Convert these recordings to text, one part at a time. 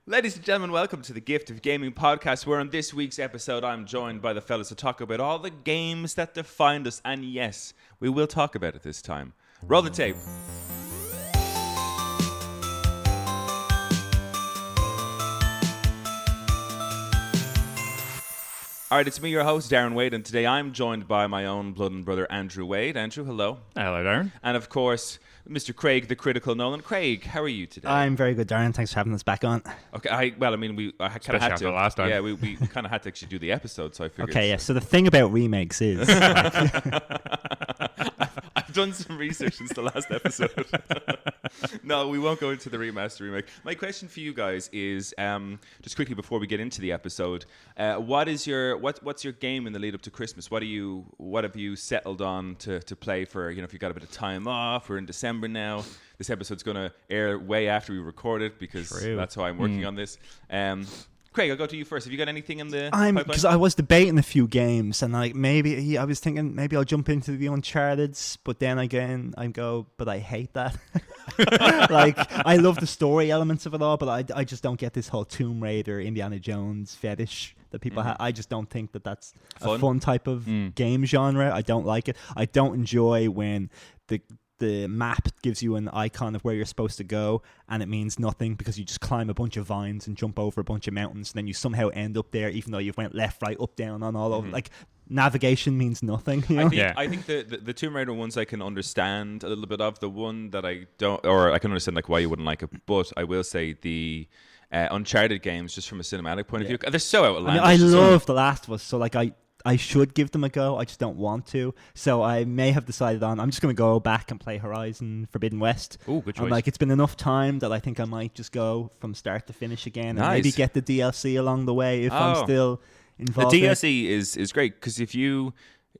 Ladies and gentlemen, welcome to the Gift of Gaming podcast, where on this week's episode I'm joined by the fellas to talk about all the games that defined us, and yes, we will talk about it this time. Roll the tape. All right, it's me, your host, Darren Wade, and today I'm joined by my own blood and brother, Andrew Wade. Andrew, hello. Hello, Darren. And of course, Mr. Craig, the critical Nolan. Craig, how are you today? I'm very good, Darren. Thanks for having us back on. Okay, I kind of had to. Last time. Yeah, we kind of had to actually do the episode, so I figured. Okay, yeah. So the thing about remakes is, I've done some research since the last episode. No, we won't go into the remake. My question for you guys is, just quickly before we get into the episode, what's your game in the lead up to Christmas? What have you settled on to play for? You know, if you got a bit of time off, we're in December now. This episode's going to air way after we record it because that's how I'm working on this. Craig, I'll go to you first. Have you got anything in the pipeline? Because I was debating a few games, and I was thinking maybe I'll jump into the Uncharted's, but then again I go, but I hate that. Like, I love the story elements of it all, but I just don't get this whole Tomb Raider, Indiana Jones fetish that people have. I just don't think that's a fun type of game genre. I don't like it. I don't enjoy when the map gives you an icon of where you're supposed to go, and it means nothing because you just climb a bunch of vines and jump over a bunch of mountains, and then you somehow end up there even though you've went left, right, up, down, on all over. Like, navigation means nothing. You know? I think the Tomb Raider ones I can understand a little bit of. The one that I don't, or I can understand like why you wouldn't like it, but I will say the Uncharted games, just from a cinematic point of view, they're so outlandish. I love The Last of Us, so like I should give them a go. I just don't want to. So I may have decided I'm just going to go back and play Horizon Forbidden West. Oh, good choice. Like, it's been enough time that I think I might just go from start to finish again. Nice. And maybe get the DLC along the way if I'm still involved. The DLC is great because you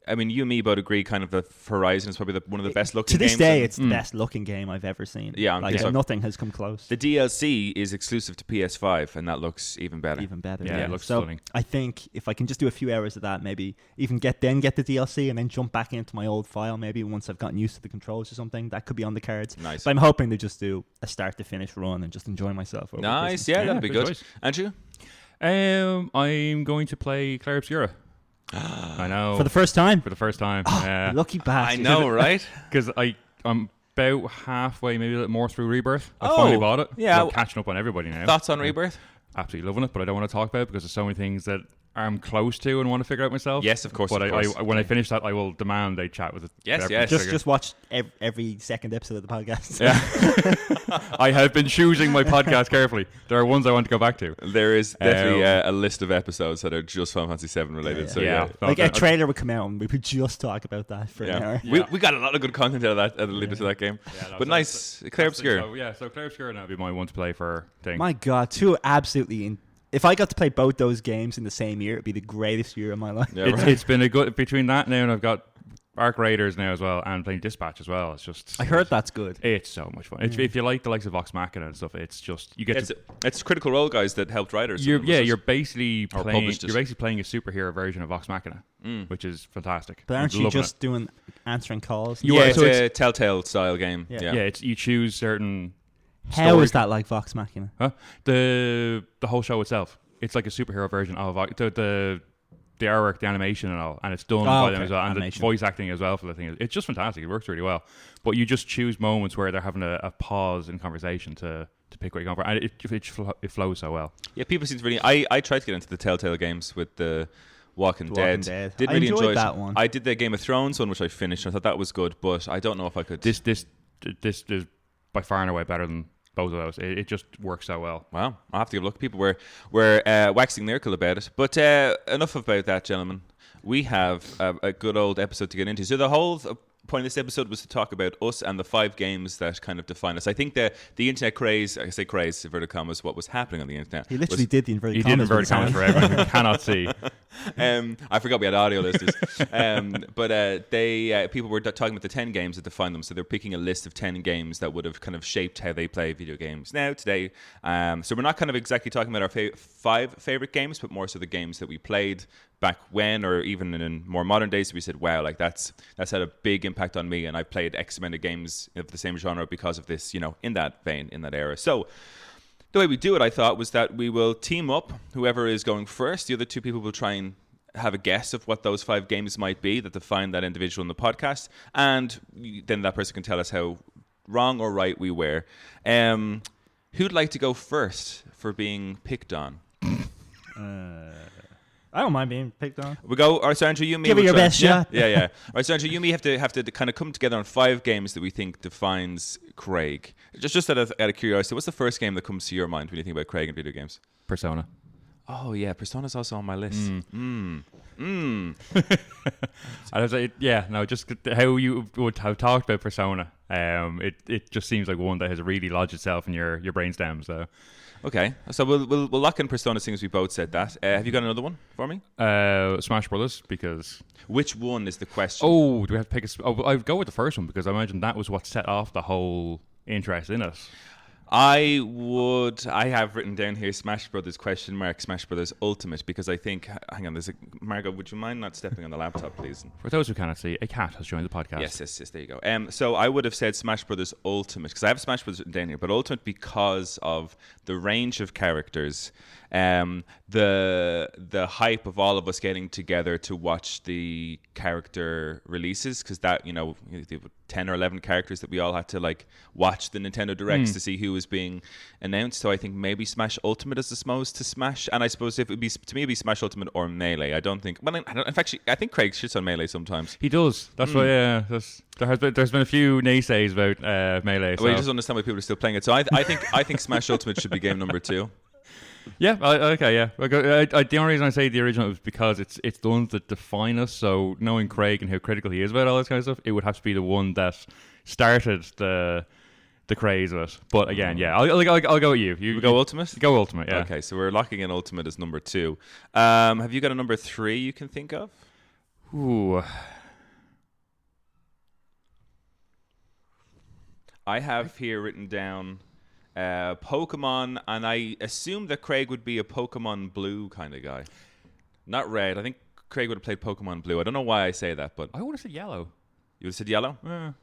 and me both agree kind of the Horizon is probably one of the best looking games. To this day, it's the best looking game I've ever seen. Yeah, nothing has come close. The DLC is exclusive to PS5, and that looks even better. Yeah, it looks stunning. I think if I can just do a few hours of that, maybe even get the DLC and then jump back into my old file, maybe once I've gotten used to the controls or something, that could be on the cards. Nice. But I'm hoping to just do a start to finish run and just enjoy myself. Over nice, Christmas. that'd be good. Choice. Andrew? I'm going to play Clair Obscura. I know. For the first time? For the first time. Lucky bastard. I know, right? Because I'm about halfway, maybe a little more through Rebirth. I finally bought it. Yeah. I'm catching up on everybody now. Thoughts on Rebirth? Absolutely loving it, but I don't want to talk about it because there's so many things that I'm close to and want to figure out myself. Yes, of course. But when I finish that, I will demand a chat with it. Yes. Just watch every second episode of the podcast. Yeah. I have been choosing my podcast carefully. There are ones I want to go back to. There is definitely a list of episodes that are just Final Fantasy VII related. Like a trailer would come out and we would just talk about that for an hour. We got a lot of good content out of that, the lead to that game. But nice, Clair Obscura. So Clair Obscura now would be my one to play for thing. My God, two absolutely. If I got to play both those games in the same year, it'd be the greatest year of my life. Yeah, it's been a good between that now, and I've got Arc Raiders now as well, and playing Dispatch as well. It's just I heard that's good. It's so much fun. If you like the likes of Vox Machina and stuff, it's just you get it's Critical Role guys that helped writers. You're basically playing a superhero version of Vox Machina, which is fantastic. But aren't you just doing answering calls? It's a Telltale style game. Yeah, it's you choose certain. How is that like Vox Machina? Huh? The whole show itself. It's like a superhero version of the artwork, the animation and all, and it's done by them as well, and the voice acting as well for the thing. It's just fantastic. It works really well. But you just choose moments where they're having a pause in conversation to pick what you're going for, and it flows so well. Yeah, people seem to really. I tried to get into the Telltale games with the Walking Dead. Did really enjoy that one. I did the Game of Thrones one, which I finished. I thought that was good, but I don't know if I could. This is by far and away better than both of those. It just works so well. Wow, I'll have to give a look. People were waxing lyrical about it. But enough about that, gentlemen. We have a good old episode to get into. So the whole point of this episode was to talk about us and the 5 games that kind of define us. I think the internet craze, I say craze, inverted commas, what was happening on the internet. He literally did the inverted commas. He did inverted commas for everyone who cannot see. I forgot we had audio listeners. But people were talking about the 10 games that define them. So they're picking a list of 10 games that would have kind of shaped how they play video games now, today. So we're not kind of exactly talking about our 5 favorite games, but more so the games that we played back when, or even in more modern days. We said, wow, like that's had a big impact on me, and I've played X amount of games of the same genre because of this, in that vein, in that era. So The way we do it, I thought, was that we will team up. Whoever is going first, the other two people will try and have a guess of what those 5 games might be that define that individual in the podcast, and then that person can tell us how wrong or right we were. Who'd like to go first for being picked on? I don't mind being picked on. We go. All right, so Andrew, you and me. Give it your best shot. Yeah. All right, so Andrew, you and me have to kind of come together on 5 games that we think defines Craig. Just out of curiosity, what's the first game that comes to your mind when you think about Craig and video games? Persona. Oh yeah, Persona's also on my list. I was like, just how you would have talked about Persona. It just seems like one that has really lodged itself in your brainstem. So. Okay, so we'll lock in Persona, seeing as we both said that. Have you got another one for me? Smash Brothers, because... Which one is the question? Oh, do we have to pick I'll go with the first one, because I imagine that was what set off the whole interest in it. I have written down here Smash Brothers ? Smash Brothers Ultimate, because I think, hang on, Margot, would you mind not stepping on the laptop, please? For those who cannot see, a cat has joined the podcast. Yes, there you go. So I would have said Smash Brothers Ultimate, because I have Smash Brothers written down here, but Ultimate because of the range of characters, the hype of all of us getting together to watch the character releases, because that, 10 or 11 characters that we all had to like watch the Nintendo Directs to see who was being announced. So I think maybe Smash Ultimate is the most to Smash, and I suppose if it'd be Smash Ultimate or Melee. I don't think. Well, in fact, I think Craig shits on Melee sometimes. He does. That's why. Yeah, there's been a few naysays about Melee. Well, you just understand why people are still playing it. So I think Smash Ultimate should be game number 2. Yeah. Okay. Yeah. The only reason I say the original is because it's the ones that define us. So knowing Craig and how critical he is about all this kind of stuff, it would have to be the one that started the craze of it. But again, yeah, I'll go with you. You go Ultimate. Go Ultimate. Yeah. Okay. So we're locking in Ultimate as number 2. Have you got a number 3 you can think of? Ooh. I have here written down Pokemon, and I assume that Craig would be a Pokemon Blue kind of guy. Not Red. I think Craig would have played Pokemon Blue. I don't know why I say that, but... I would have said Yellow. You would have said Yellow? Yeah.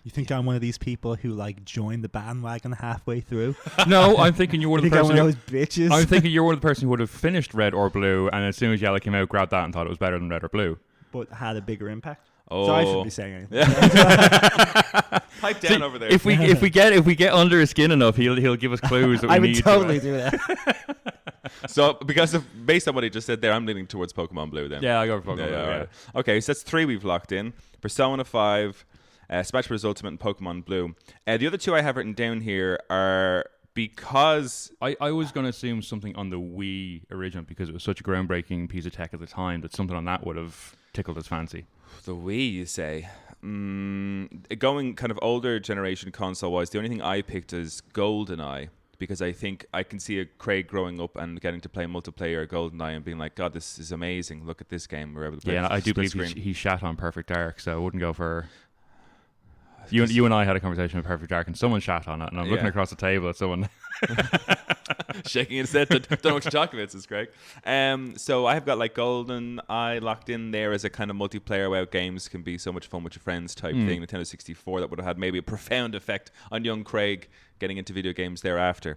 You think I'm one of these people who like joined the bandwagon halfway through? No, I'm thinking you're one of the person. I'm one of those bitches. I'm thinking you're one of the person who would have finished Red or Blue, and as soon as Yellow came out, grabbed that and thought it was better than Red or Blue. But had a bigger impact. Oh. So I shouldn't be saying anything. Pipe down over there. If we get under his skin enough, he'll give us clues that we I need. would totally do that. So based on what he just said there, I'm leaning towards Pokemon Blue then. Yeah, I go for Pokemon Blue. Yeah. Right. Okay, so that's 3 we've locked in. Persona 5, Smash Bros. Ultimate, and Pokemon Blue. The other 2 I have written down here are because... I was going to assume something on the Wii original because it was such a groundbreaking piece of tech at the time that something on that would have tickled his fancy. The Wii, you say? Going kind of older generation console-wise, the only thing I picked is GoldenEye, because I think I can see a Craig growing up and getting to play multiplayer GoldenEye and being like, God, this is amazing. Look at this game. We're able to play. Yeah, I do believe he shat on Perfect Dark, so I wouldn't go for... You and I had a conversation with Perfect Dark, and someone shat on it, and I'm looking across the table at someone shaking his head. Don't know what you're talking about, says Craig. So I have got like GoldenEye locked in there as a kind of multiplayer where games can be so much fun with your friends type thing. Nintendo 64 that would have had maybe a profound effect on young Craig getting into video games thereafter.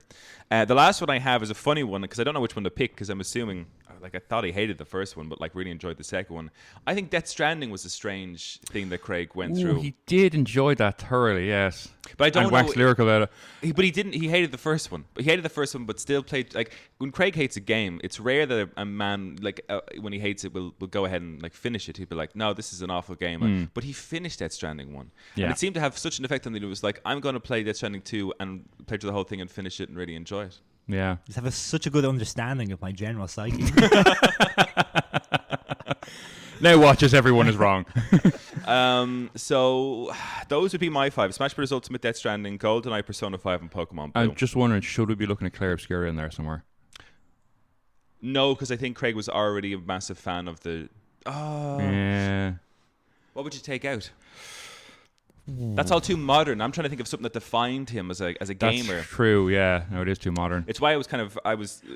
The last one I have is a funny one because I don't know which one to pick because I'm assuming, like I thought he hated the first one, but like really enjoyed the second one. I think Death Stranding was a strange thing that Craig went through. He did enjoy that thoroughly, yes. But I don't know. Waxed lyrical about it. But he didn't. He hated the first one. He hated the first one, but still played. Like when Craig hates a game, it's rare that a man like when he hates it will go ahead and like finish it. He'd be like, "No, this is an awful game." But he finished Death Stranding 1, and it seemed to have such an effect on him that it was like, "I'm going to play Death Stranding 2 and play through the whole thing and finish it and really enjoy it." Yeah, you have such a good understanding of my general psyche. Now watch as everyone is wrong. So those would be my 5: Smash Bros. Ultimate, Death Stranding, GoldenEye, Persona 5, and Pokemon Blue. I'm just wondering, should we be looking at Claire Obscura in there somewhere? No, because I think Craig was already a massive fan of the... Yeah. What would you take out? That's all too modern. I'm trying to think of something that defined him as a gamer. That's true, yeah. No, it is too modern. It's why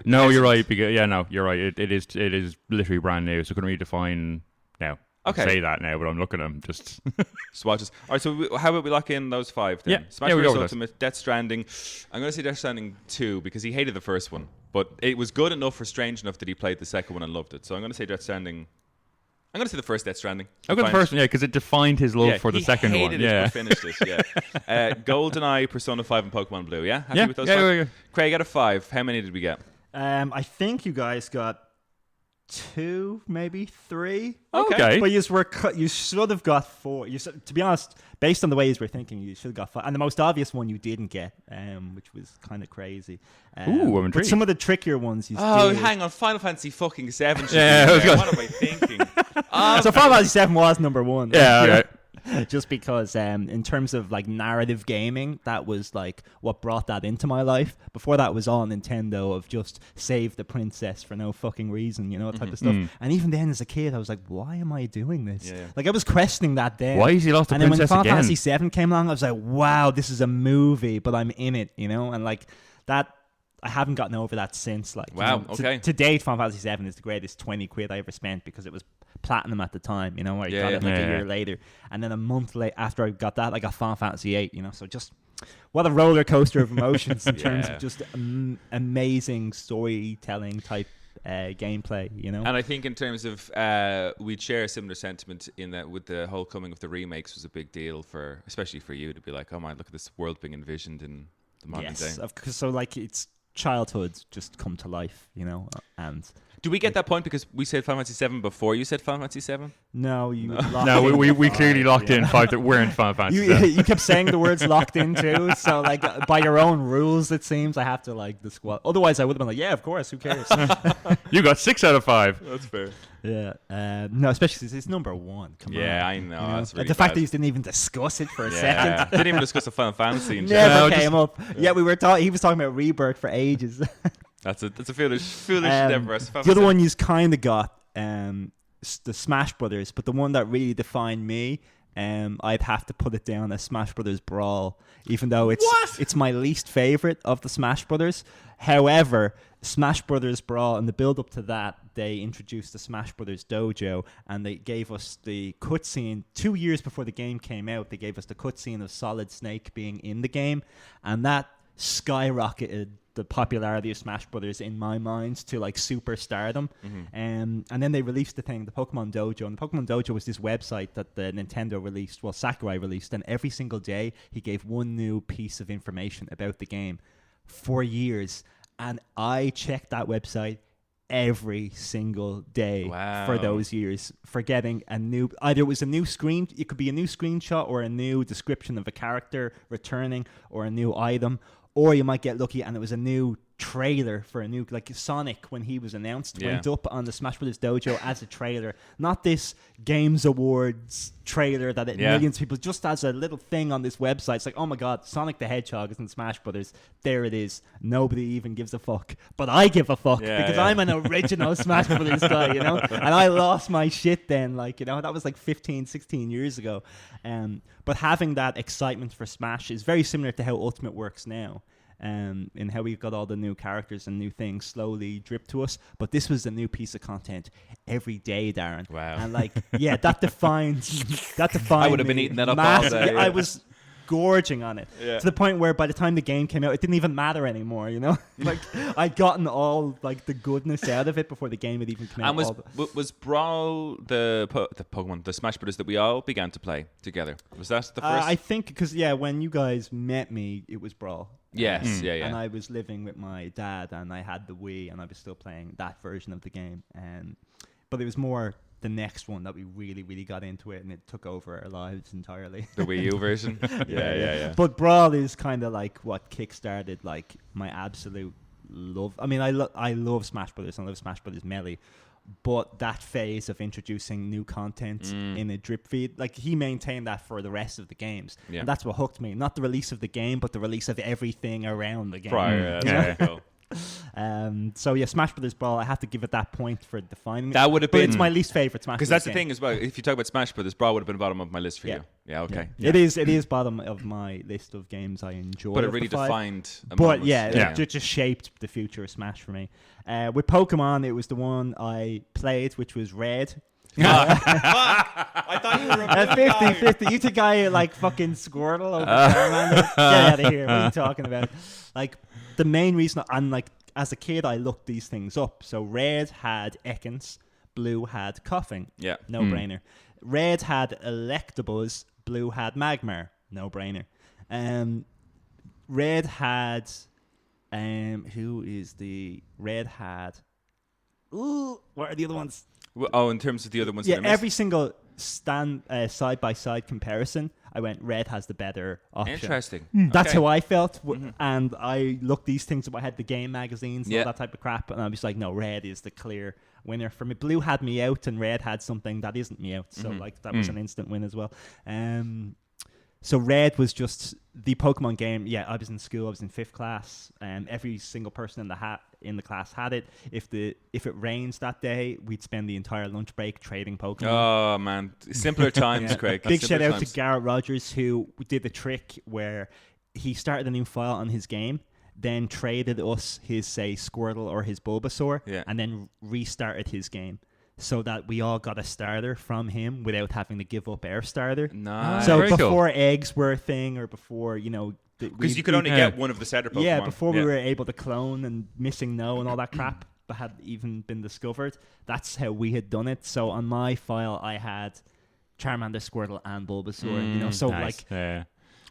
No, you're right. Because, you're right. It is literally brand new, so couldn't really define... No. Okay. say that now, but I'm looking at them just. Swatches. All right, so how about we lock in those 5 then? Yeah. Smash Yeah, we Bros. go with Ultimate, Death Stranding. I'm going to say Death Stranding 2 because he hated the first one. But it was good enough or strange enough that he played the second one and loved it. So I'm going to say Death Stranding. I'm going to say the first Death Stranding. I've got the first one, because it defined his love for the second one. He hated it, but finished it, yeah. GoldenEye, Persona 5, and Pokemon Blue, yeah? Happy with those 5? Yeah. Craig, out of 5, how many did we get? I think you guys got 2, maybe 3. Okay. But you should have got 4. To be honest, based on the way you were thinking, you should have got 5. And the most obvious one you didn't get, which was kind of crazy. Ooh, I'm intrigued. But some of the trickier ones you did. Hang on. Final Fantasy fucking 7. Yeah, what am I thinking? So Final Fantasy 7 was number 1. Yeah, okay. Just because in terms of like narrative gaming, that was like what brought that into my life. Before that was all Nintendo of just save the princess for no fucking reason, type of stuff. And even then as a kid I was like, why am I doing this? Like I was questioning that then. Why is he lost the princess again? And then when Final Fantasy 7 came along, I was like, wow, this is a movie, but I'm in it, and like that. I haven't gotten over that since. Like, wow, okay. To date, Final Fantasy 7 is the greatest 20 quid I ever spent because it was platinum at the time. I got it like a year later, and then a month after I got that, I got Final Fantasy 8. So just what a roller coaster of emotions in terms of just amazing storytelling type gameplay. And I think in terms of we'd share a similar sentiment in that with the whole coming of the remakes was a big deal especially for you to be like, oh my, look at this world being envisioned in the modern day. Yes, so like it's childhood just come to life, and do we get that point because we said Final Fantasy 7 before you said Final Fantasy 7? No, we clearly locked in 5 that weren't Final Fantasy 7. You kept saying the words locked in too, so like by your own rules it seems I have to like disqualify. Otherwise I would have been like, yeah, of course, who cares? You got 6 out of 5. That's fair. Yeah, no, especially since it's number 1. Come on. Yeah, I know. That's really the fact that you didn't even discuss it for a second. Didn't even discuss the Final Fantasy. Never came up. Yeah, we were he was talking about Rebirth for ages. That's a foolish endeavor. The other one you kind of got the Smash Brothers, but the one that really defined me, I'd have to put it down as Smash Brothers Brawl, even though it's my least favorite of the Smash Brothers. However, Smash Brothers Brawl and the build up to that, they introduced the Smash Brothers Dojo, and they gave us the cutscene 2 years before the game came out. They gave us the cutscene of Solid Snake being in the game, and that skyrocketed the popularity of Smash Brothers in my mind to like superstardom. And then they released the Pokemon Dojo, and the Pokemon Dojo was this website that the Nintendo released, Sakurai released, and every single day he gave one new piece of information about the game for years. And I checked that website every single day for those years, for getting either it was a new screen, it could be a new screenshot or a new description of a character returning or a new item, or you might get lucky and it was a new trailer for a new, like Sonic when he was announced went up on the Smash Brothers Dojo as a trailer, not this Games Awards trailer that millions of people, just as a little thing on this website. It's like, oh my god, Sonic the Hedgehog is in Smash Brothers, there it is, nobody even gives a fuck, but I give a fuck because I'm an original Smash Brothers guy, and I lost my shit then, like, that was like 15-16 years ago, but having that excitement for Smash is very similar to how Ultimate works now. In how we've got all the new characters and new things slowly drip to us, but this was a new piece of content every day, Darren. Wow. And like, that defines I would have been eating that up all day. I was gorging on it to the point where by the time the game came out, it didn't even matter anymore. Like I'd gotten all like the goodness out of it before the game had even come out. And was Brawl the Pokemon, the Smash Brothers that we all began to play together? Was that the first? I think because when you guys met me, it was Brawl. Yes, And I was living with my dad, and I had the Wii, and I was still playing that version of the game. But it was more the next one that we really, really got into it, and it took over our lives entirely. The Wii U version? Yeah. But Brawl is kind of like what kickstarted like my absolute love. I mean, I love Smash Brothers, and I love Smash Brothers Melee. But that phase of introducing new content in a drip feed, like he maintained that for the rest of the games. Yeah. And that's what hooked me. Not the release of the game, but the release of everything around the game. Prior, that's cool. So Smash Brothers Brawl, I have to give it that point for defining that would have been, it's my least favorite Smash Brothers because that's the game. thing as well. If you talk about Smash Brothers, Brawl would have been bottom of my list for you. Yeah, okay. Yeah. It is bottom of my list of games I enjoy. But it really defined a moment. It just shaped the future of Smash for me. With Pokemon, it was the one I played, which was Red. I thought you were a 50-50. You think I like fucking Squirtle over Charmander? Get out of here. What are you talking about? Like, the main reason, and like, as a kid, I looked these things up. So red had Ekans, blue had Coughing. Yeah. No brainer. Red had Electabuzz, blue had Magmar. No brainer. Red had who is the red had? Ooh, what are the other ones? Oh, in terms of the other ones. Yeah, every single side by side comparison, I went red has the better option. Interesting. That's how I felt, and I looked these things up. I had the game magazines and all that type of crap, and I was like, no, red is the clear winner for me. Blue had me out, and red had something that isn't me out. So like that was an instant win as well. So red was just the Pokemon game. Yeah, I was in school. I was in 5th class. Every single person in the class had it. If it rains that day, we'd spend the entire lunch break trading Pokemon. Oh man, simpler times, Craig. Big shout out to Garrett Rogers, who did the trick where he started a new file on his game, then traded us his, say, Squirtle or his Bulbasaur, and then restarted his game, so that we all got a starter from him without having to give up our starter. Nice. So Very before eggs were a thing, or before, because you could only get one of the starter Pokemon. Yeah, before we were able to clone, and Missing No and all that crap had even been discovered. That's how we had done it. So on my file, I had Charmander, Squirtle, and Bulbasaur. So nice.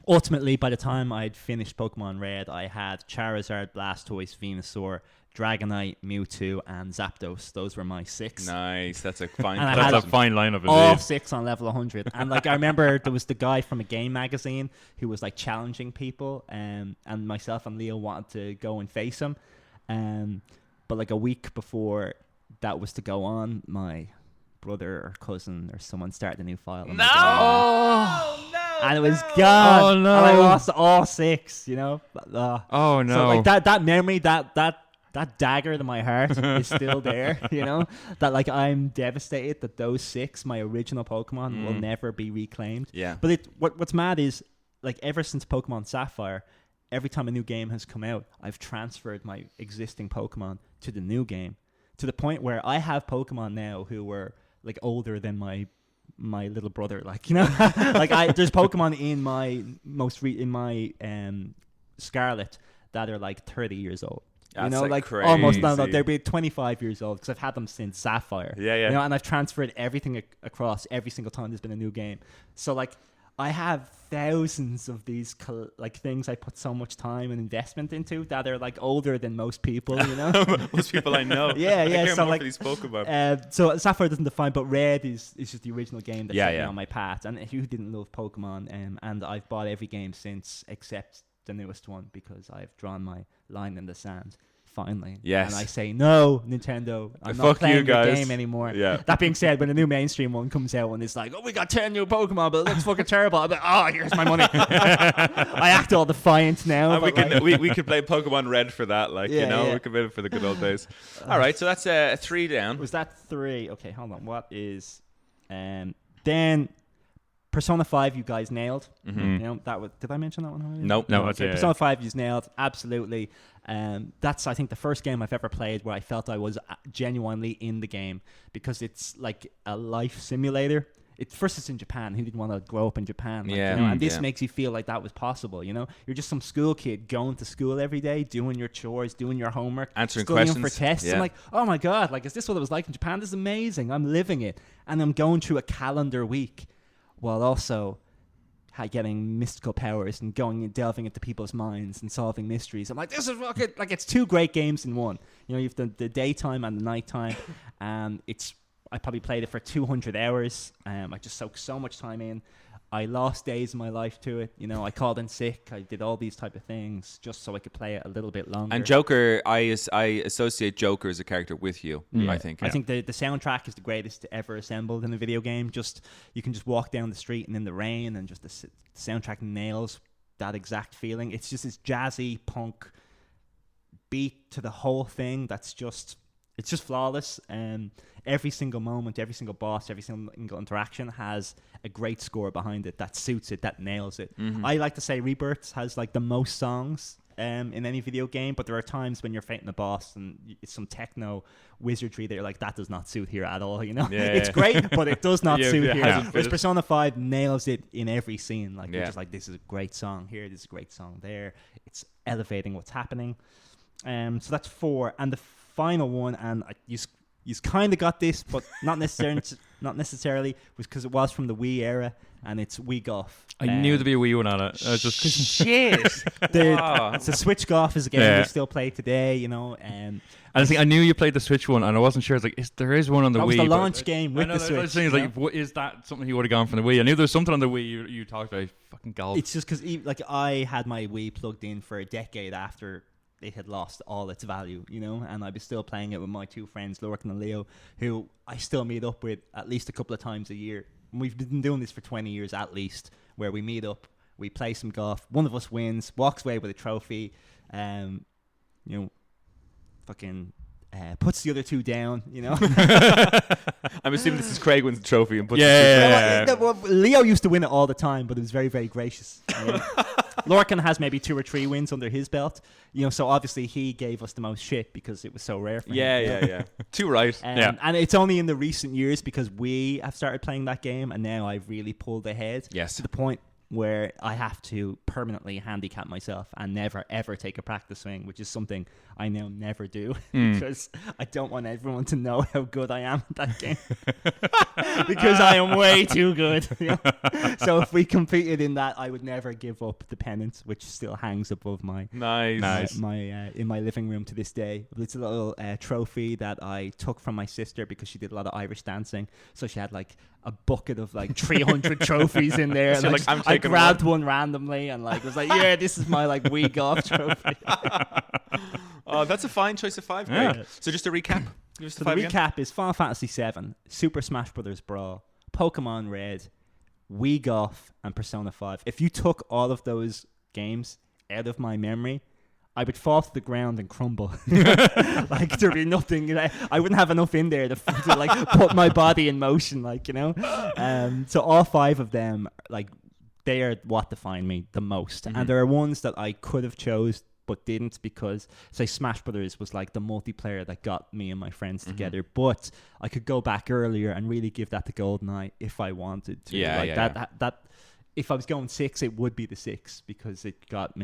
Ultimately, by the time I'd finished Pokemon Red, I had Charizard, Blastoise, Venusaur, Dragonite, Mewtwo, and Zapdos. Those were my 6. Nice. That's a fine. That's a fine lineup. All 6 on level 100. And like I remember, there was the guy from a game magazine who was like challenging people, and myself and Leo wanted to go and face him. But like a week before that was to go on, my brother or cousin or someone started a new file. No! And it was gone. Oh no! And I lost all 6. Oh no! So like that memory, that dagger to my heart is still there. That like I'm devastated that those 6, my original Pokemon, will never be reclaimed. Yeah. But what's mad is, like, ever since Pokemon Sapphire, every time a new game has come out, I've transferred my existing Pokemon to the new game, to the point where I have Pokemon now who were like older than my little brother. Like there's Pokemon in my Scarlet that are like 30 years old. That's like crazy. Almost they'll be 25 years old, because I've had them since Sapphire. Yeah. And I've transferred everything across every single time there's been a new game. So like I have thousands of these like things I put so much time and investment into that are like older than most people. Most people I know. Yeah. I care So more like for these Pokemon. so Sapphire doesn't define, but Red is just the original game that set me yeah. on my path. And who didn't love Pokemon? And I've bought every game since except the newest one, because I've drawn my line in the sand. Finally. Yes. And I say, no, Nintendo, I'm not Fuck playing you guys. your game anymore. Yeah. That being said, when a new mainstream one comes out and it's like, oh, we got 10 new Pokemon, but it looks fucking terrible, I'm like, oh, here's my money. I act all defiant now. And we could play Pokemon Red for that, we could play it for the good old days. All right, so that's 3 down. Was that 3? Okay, hold on. What is... then... Persona 5 you guys nailed. That was, did I mention that one already? Nope. No, okay. Persona 5 you nailed. Absolutely. That's, I think, the first game I've ever played where I felt I was genuinely in the game, because it's like a life simulator. It's in Japan. Who didn't want to grow up in Japan? And this makes you feel like that was possible. You're just some school kid going to school every day, doing your chores, doing your homework, answering questions for tests. I'm like, oh my god, like, is this what it was like in Japan? This is amazing. I'm living it, and I'm going through a calendar week, while also getting mystical powers and going and delving into people's minds and solving mysteries. I'm like, this is fucking, like, it's 2 great games in one. You have the daytime and the nighttime, and I probably played it for 200 hours. I just soaked so much time in. I lost days of my life to it. I called in sick. I did all these type of things just so I could play it a little bit longer. And Joker, I associate Joker as a character with you, I think. I think the soundtrack is the greatest ever assembled in a video game. You can just walk down the street and in the rain, and just the soundtrack nails that exact feeling. It's just this jazzy punk beat to the whole thing that's just... It's just flawless. Every single moment, every single boss, every single interaction has a great score behind it that suits it, that nails it. I like to say Rebirth has like the most songs in any video game, but there are times when you're fighting a boss and it's some techno wizardry that you're like, that does not suit here at all, it's great, but it does not suit here. Whereas Persona 5 nails it in every scene. Like, you're just like, this is a great song here, this is a great song there. It's elevating what's happening. So that's 4. And the final one, and you kind of got this, but not necessarily, was because it was from the Wii era, and it's Wii Golf. I knew there'd be a Wii one on it. I was just shit. So Switch Golf is a game we still play today, And I knew you played the Switch one, and I wasn't sure. It's like, there is one on the Wii. That was the launch game with the Switch. I was saying, is that something you would have gone from the Wii? I knew there was something on the Wii you talked about. Fucking golf. It's just because I had my Wii plugged in for a decade after it had lost all its value, and I was still playing it with my 2 friends, Lorcan and Leo, who I still meet up with at least a couple of times a year. And we've been doing this for 20 years at least, where we meet up, we play some golf, one of us wins, walks away with a trophy, fucking puts the other 2 down, I'm assuming this is Craig wins the trophy and puts Well, Leo used to win it all the time, but it was very, very gracious. Lorcan has maybe 2 or 3 wins under his belt, so obviously he gave us the most shit because it was so rare for him. Yeah. Too right. And it's only in the recent years because we have started playing that game, and now I've really pulled ahead to the point where I have to permanently handicap myself and never ever take a practice swing, which is something I now never do because I don't want everyone to know how good I am at that game because I am way too good. So if we competed in that, I would never give up the pennant, which still hangs above my my in my living room to this day. It's a little trophy that I took from my sister because she did a lot of Irish dancing, so she had like a bucket of like 300 trophies in there. So I grabbed one randomly and was like, yeah, this is my Wii Golf trophy. Oh, that's a fine choice of 5. Great. So just to recap. The recap is Final Fantasy VII, Super Smash Bros. Brawl, Pokemon Red, Wii Golf, and Persona 5. If you took all of those games out of my memory, I would fall to the ground and crumble. There'd be nothing. I wouldn't have enough in there to put my body in motion. So all 5 of them, they are what define me the most. And there are ones that I could have chose but didn't because, say, Smash Brothers was the multiplayer that got me and my friends together. But I could go back earlier and really give that to GoldenEye if I wanted to. That if I was going 6, it would be the 6 because it got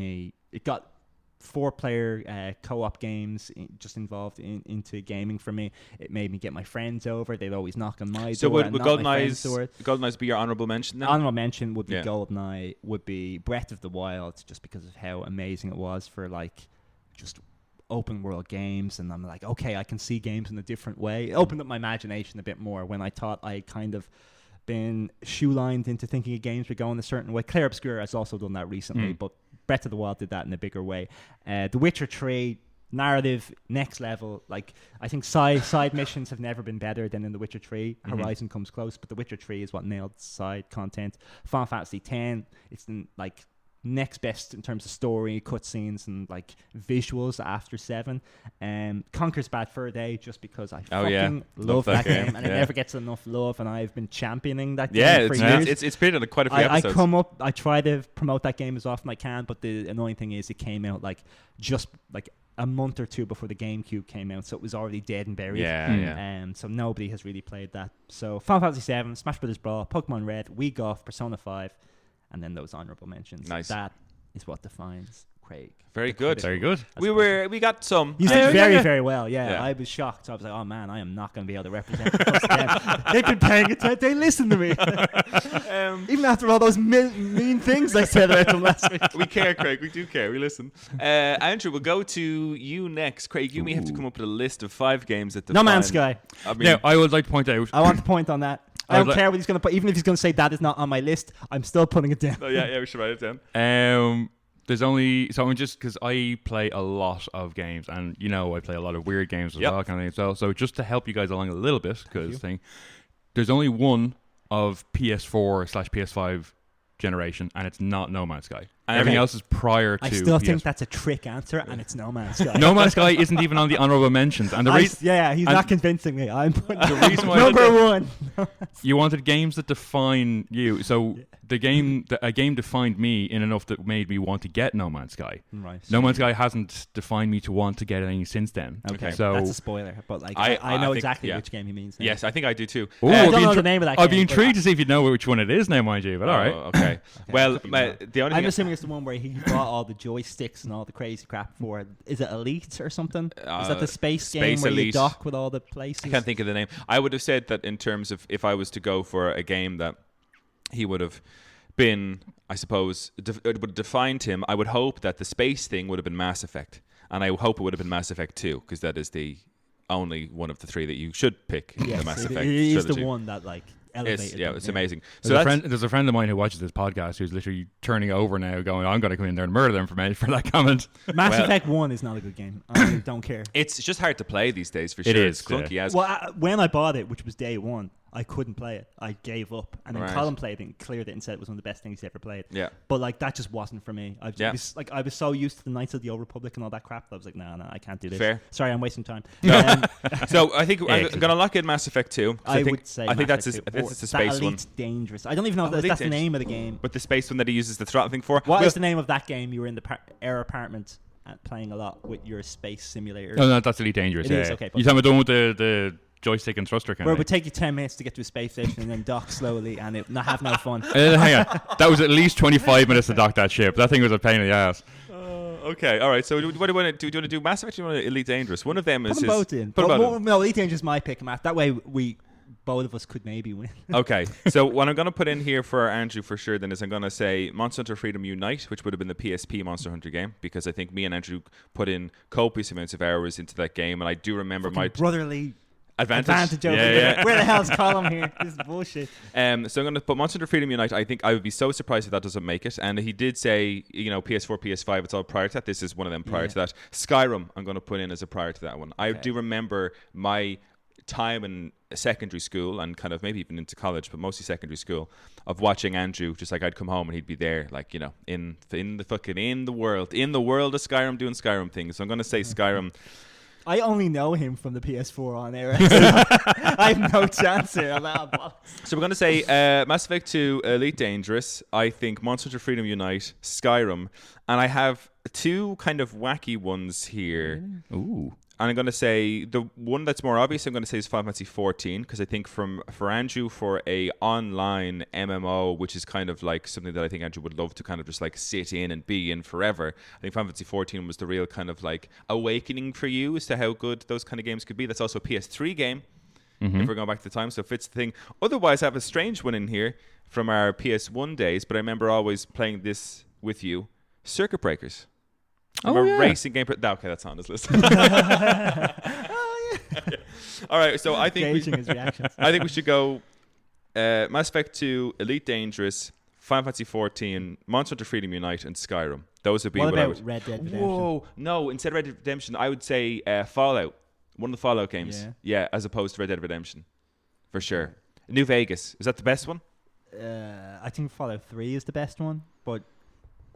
4-player co-op games just involved into gaming for me. It made me get my friends over. They'd always knock on my door. So would GoldenEye's be your honourable mention then? Honourable mention would be GoldenEye, would be Breath of the Wild, just because of how amazing it was for just open world games. And I'm like, okay, I can see games in a different way. It opened up my imagination a bit more when I thought I kind of been shoe-lined into thinking of games were going a certain way. Clair Obscur has also done that recently, but Breath of the Wild did that in a bigger way. The Witcher 3 narrative, next level. I think side missions have never been better than in The Witcher 3. Horizon comes close, but The Witcher 3 is what nailed side content. Final Fantasy X, it's next best in terms of story, cutscenes, and visuals after 7. Conker's Bad Fur Day, just because I fucking love that game, and it never gets enough love, and I've been championing that game for years. It's been on quite a few episodes. I try to promote that game as often as I can, but the annoying thing is it came out just a month or 2 before the GameCube came out, so it was already dead and buried. So nobody has really played that. So Final Fantasy VII, Smash Bros. Brawl, Pokemon Red, Wii Golf, Persona 5, and then those honourable mentions. Nice. That is what defines Craig. Very good. Very good. We got some. You did very, very well. Yeah, I was shocked. So I was like, oh man, I am not going to be able to represent the They've been paying attention. They listen to me. Even after all those mean things I said about them last week. We care, Craig. We do care. We listen. Andrew, we'll go to you next. Craig, you may have to come up with a list of 5 games that define... No Man's Sky. Now, I would like to point out... I want to point on that. I don't care what he's going to put. Even if he's going to say that is not on my list, I'm still putting it down. Oh, yeah, we should write it down. There's only... So I'm just... Because I play a lot of games, and, I play a lot of weird games as well, kind of thing. So just to help you guys along a little bit, there's only one of PS4/PS5 generation, and it's not No Man's Sky. And everything else is prior to... I still think that's a trick answer, and it's No Man's Sky. No Man's Sky isn't even on the honourable mentions. And the he's not convincing me. I'm putting the reason why number one. You wanted games that define you. So a game defined me in enough that made me want to get No Man's Sky. Right. No Man's Sky hasn't defined me to want to get anything since then. Okay, so that's a spoiler, but like I know exactly which game he means. Now. Yes, I think I do too. I don't know the name of that game. I'd be intrigued to see if you know which one it is now, mind you. But all right. Okay. Well, the only I'm assuming it's the one where he bought all the joysticks and all the crazy crap for. Is it Elite or something? Is that the space game where Elite. you dock with all the places? I can't think of the name. I would have said that in terms of if I was to go for a game that he would have been, I suppose, it would have defined him. I would hope that the space thing would have been Mass Effect, and I hope it would have been Mass Effect 2, because that is the only one of the three that you should pick. Yes, the Mass Effect it is trilogy. the one that like elevated. It's amazing. There's a friend of mine who watches this podcast who's literally turning over now, going, "I'm going to come in there and murder them for that comment." Mass Effect 1 is not a good game. I don't care. It's just hard to play these days for sure. It is, it's clunky as well. When I bought it, which was day one, I couldn't play it. I gave up, and then Right. Colin played it and cleared it and said it was one of the best things he ever played. Yeah. But like that just wasn't for me. I was so used to the Knights of the Old Republic and all that crap that I was like, no, I can't do this. Fair. Sorry, I'm wasting time. So I think I'm going to lock in Mass Effect 2. I think it's the space one. Dangerous. I don't even know if that's the name of the game. But the space one that he uses the throttle thing for. What is the name of that game? You were in the air apartment playing a lot with your space simulator. No, that's Elite Dangerous. It is, okay. You talking about the one with the joystick and thruster kind where of it would take you 10 minutes to get to a space station and then dock slowly and not have no fun. Hang on. That was at least 25 minutes to dock that ship. That thing was a pain in the ass. Okay, all right. So what do you want to do? Do you want to do Mass Effect or do you want to Elite Dangerous? One of them is Put them both in. No, Elite Dangerous is my pick, Matt. That way both of us could maybe win. Okay, so what I'm going to put in here for Andrew for sure then is I'm going to say Monster Hunter Freedom Unite, which would have been the PSP Monster Hunter game, because I think me and Andrew put in copious amounts of hours into that game, and I do remember my brotherly advantage over there. Where the hell's Colin here? This is bullshit. So I'm going to put Monster Hunter Freedom Unite. I think I would be so surprised if that doesn't make it. And he did say, PS4, PS5, it's all prior to that. This is one of them prior to that. Skyrim, I'm going to put in as a prior to that one. I do remember my time in secondary school and kind of maybe even into college, but mostly secondary school, of watching Andrew. Just like I'd come home and he'd be there, like, in the world of Skyrim, doing Skyrim things. So I'm going to say Skyrim. I only know him from the PS4 on air. I have no chance here. So we're going to say Mass Effect 2, Elite Dangerous. I think Monster Hunter Freedom Unite, Skyrim. And I have two kind of wacky ones here. Ooh. And I'm going to say the one that's more obvious, I'm going to say is Final Fantasy 14, because I think for Andrew, for a online MMO, which is kind of like something that I think Andrew would love to kind of just like sit in and be in forever, I think Final Fantasy 14 was the real kind of like awakening for you as to how good those kind of games could be. That's also a PS3 game, if we're going back to the time, so it fits the thing. Otherwise, I have a strange one in here from our PS1 days, but I remember always playing this with you, Circuit Breakers. Racing game. Okay, that's on this list. All right, so I think we should go Mass Effect 2, Elite Dangerous, Final Fantasy 14, Monster Hunter Freedom Unite, and Skyrim. Those would be what I about would. Red Dead Redemption? Whoa, no! Instead of Red Dead Redemption, I would say Fallout. One of the Fallout games. Yeah, as opposed to Red Dead Redemption, for sure. New Vegas, is that the best one? I think Fallout 3 is the best one, but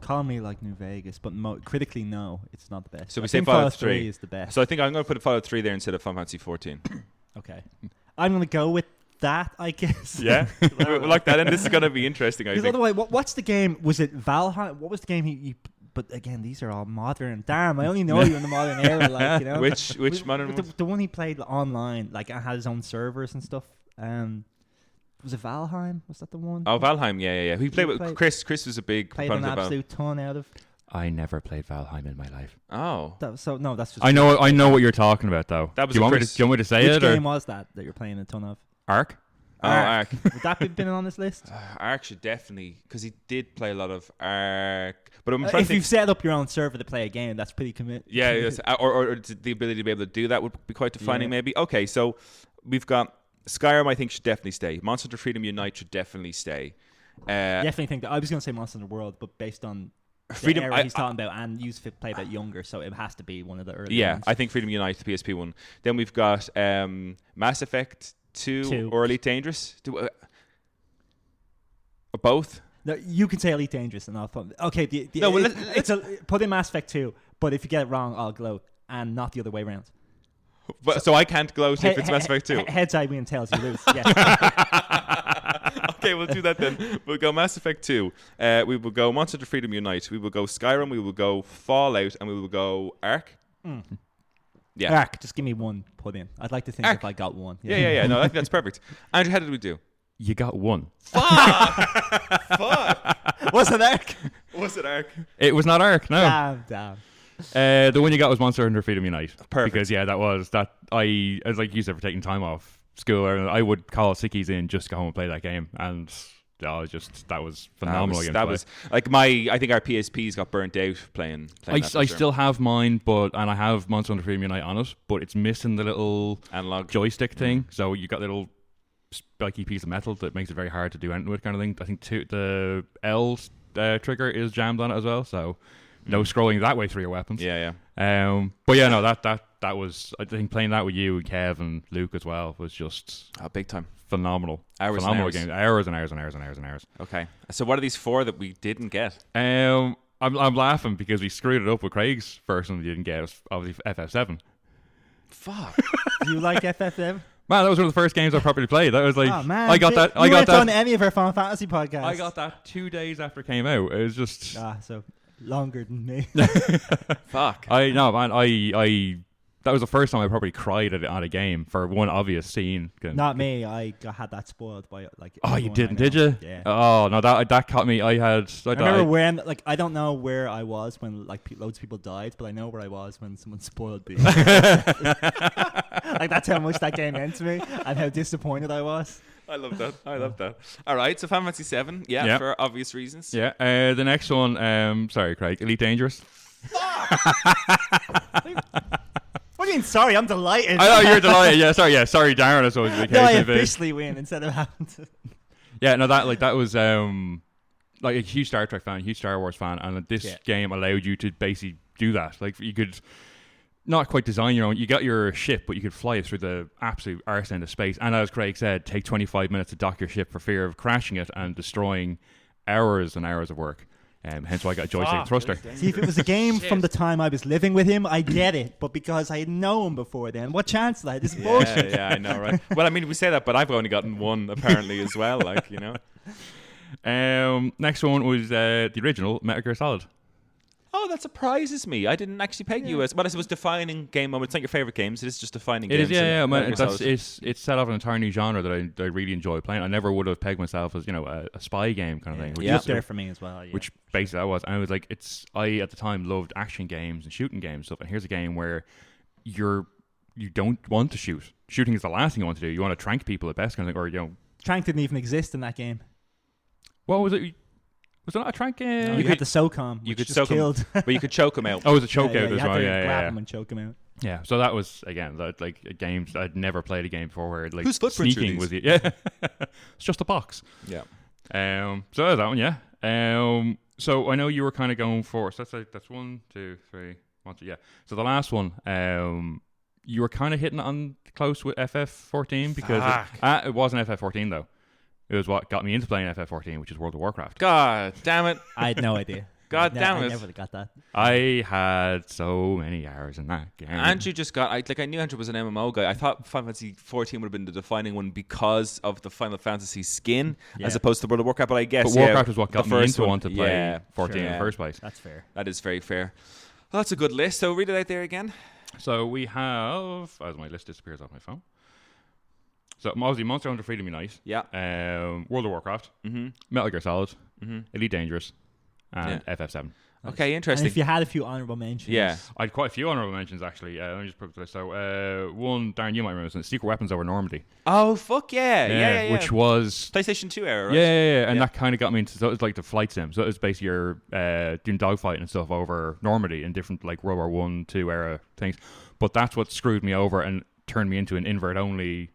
call me like New Vegas, but critically, no, it's not the best. So we say Fallout 3 is the best. So I think I'm going to put Fallout 3 there instead of Final Fantasy 14. Okay. I'm going to go with that, I guess. Yeah? We'll lock that in. This is going to be interesting, I think. Otherwise, what's the game? Was it Valheim? What was the game he but again, these are all modern. Damn, I only know you in the modern era, like, you know. Which modern one? The one he played online, like, had his own servers and stuff. Was it Valheim? Was that the one? Oh, Valheim, yeah. He played with Chris. Chris was a big played an absolute ton out of. I never played Valheim in my life. Oh, that's just. I know what you're talking about, though. That was do you want me to say Which it? Which game was that you're playing a ton of? Ark. Ark. Would that have been on this list? Ark should definitely, because he did play a lot of Ark. But if you've set up your own server to play a game, that's pretty commit. Yeah, yes. or the ability to be able to do that would be quite defining, maybe. Okay, so we've got Skyrim. I think should definitely stay. Monster Hunter Freedom Unite should definitely stay. Definitely think that. I was going to say Monster Hunter World, but based on Freedom, the era he's talking about, and used to play that younger, so it has to be one of the early ones. I think Freedom Unite, the PSP one. Then we've got Mass Effect 2 or Elite Dangerous. Both. No, you can say Elite Dangerous, and I'll put. Okay, put in Mass Effect 2, but if you get it wrong, I'll gloat, and not the other way around. But so I can't gloat if it's Mass Effect 2. Heads I win, tails you lose. Yeah. Okay, we'll do that then. We'll go Mass Effect 2. We will go Monster Hunter Freedom Unite. We will go Skyrim. We will go Fallout. And we will go Ark. Yeah. Ark, just give me one put in. I'd like to think Ark. if I got one. Yeah. No, I think that's perfect. Andrew, how did we do? You got one. Fuck! Was it Ark? Was it Ark? It was not Ark, no. Damn. The one you got was Monster Hunter Freedom Unite. Perfect. Because that was that. As like you said, for taking time off school, I would call sickies in just to go home and play that game, and that was phenomenal. That was like I think our PSPs got burnt out playing I that for sure. still have mine, and I have Monster Hunter Freedom Unite on it, but it's missing the little analog joystick thing. So you got little spiky piece of metal that makes it very hard to do anything with, kind of thing. I think the L trigger is jammed on it as well, so no scrolling that way through your weapons. Yeah. But yeah, no, that was, I think playing that with you, Kev, and Luke as well was just big time. Phenomenal. Phenomenal game. Hours and hours. Okay. So what are these 4 that we didn't get? I'm laughing because we screwed it up with Craig's first one we didn't get. It was obviously FF7. Fuck. Do you like FF7? Man, that was one of the first games I properly played. That was like, oh, man. I got that. You weren't on any of our Final Fantasy podcasts. I got that 2 days after it came out. It was just so longer than me. Fuck. That was the first time I probably cried at a game for one obvious scene. Not me. I had that spoiled by like. Oh, you didn't, did you? Yeah. Oh no, that caught me. I remember when I don't know where I was when loads of people died, but I know where I was when someone spoiled me. Like that's how much that game meant to me and how disappointed I was. I love that. All right, so Final Fantasy 7, yeah, for obvious reasons. Yeah. The next one, sorry, Craig, Elite Dangerous. What do you mean? Sorry, I'm delighted. I know you're delighted. Yeah, sorry, Darren. I suppose the case. No, I officially win instead of having to. Yeah, no, that was like a huge Star Trek fan, huge Star Wars fan, and this game allowed you to basically do that. Like you could not quite design your own. You got your ship, but you could fly it through the absolute arse end of space. And as Craig said, take 25 minutes to dock your ship for fear of crashing it and destroying hours and hours of work. Hence why I got a joystick thruster. See, if it was a game from the time I was living with him, I get it. But because I know him before then, what chance did I? This is bullshit. Yeah, I know, right? Well, I mean, we say that, but I've only gotten one apparently as well. Like, you know. Next one was the original Metal Gear Solid. Oh, that surprises me. I didn't actually peg you as. Well, I suppose defining game moment. It's not your favorite games. It is just defining games. It is, yeah. Man, it's set off an entire new genre that I really enjoy playing. I never would have pegged myself as a spy game kind of thing. Which up there for me as well. Yeah. Which basically I was. And I was like, I at the time loved action games and shooting games and stuff. And here's a game where you don't want to shoot. Shooting is the last thing you want to do. You want to trank people at best kind of thing, or Trank didn't even exist in that game. What was it? Was it not a trank game? No, you had the SOCOM. You could soak him, but you could choke him out. Oh, it was a choke out as well. You grab him and choke him out. Yeah, so that was again like a game I'd never played a game before where like whose footprints sneaking was it's just a box. Yeah. So that was that one. Yeah. So I know you were kind of going for. So that's 1, 2, 3, 1, 2. Yeah. So the last one. You were kind of hitting on close with FF14 because it wasn't FF14 though. It was what got me into playing FF14, which is World of Warcraft. God damn it. I had no idea. God damn it. I never got that. I had so many hours in that game. Andrew just got... I knew Andrew was an MMO guy. I thought Final Fantasy 14 would have been the defining one because of the Final Fantasy skin as opposed to World of Warcraft, but I guess... But Warcraft was what got me into wanting to play 14 in the first place. That's fair. That is very fair. Well, that's a good list. So read it out there again. So we have... As my list disappears off my phone. So obviously Monster Hunter Freedom Unite, World of Warcraft, Metal Gear Solid, Elite Dangerous, and FF7. Okay, interesting. And if you had a few honourable mentions. Yeah. I had quite a few honourable mentions actually. Let me just put this. So one, Darren, you might remember this, Secret Weapons Over Normandy. Oh, fuck yeah. Which was... PlayStation 2 era, right? Yeah. And that kind of got me into... So it was like the flight sim. So it was basically you're doing dogfighting and stuff over Normandy in different like World War 1, 2 era things. But that's what screwed me over and turned me into an invert-only...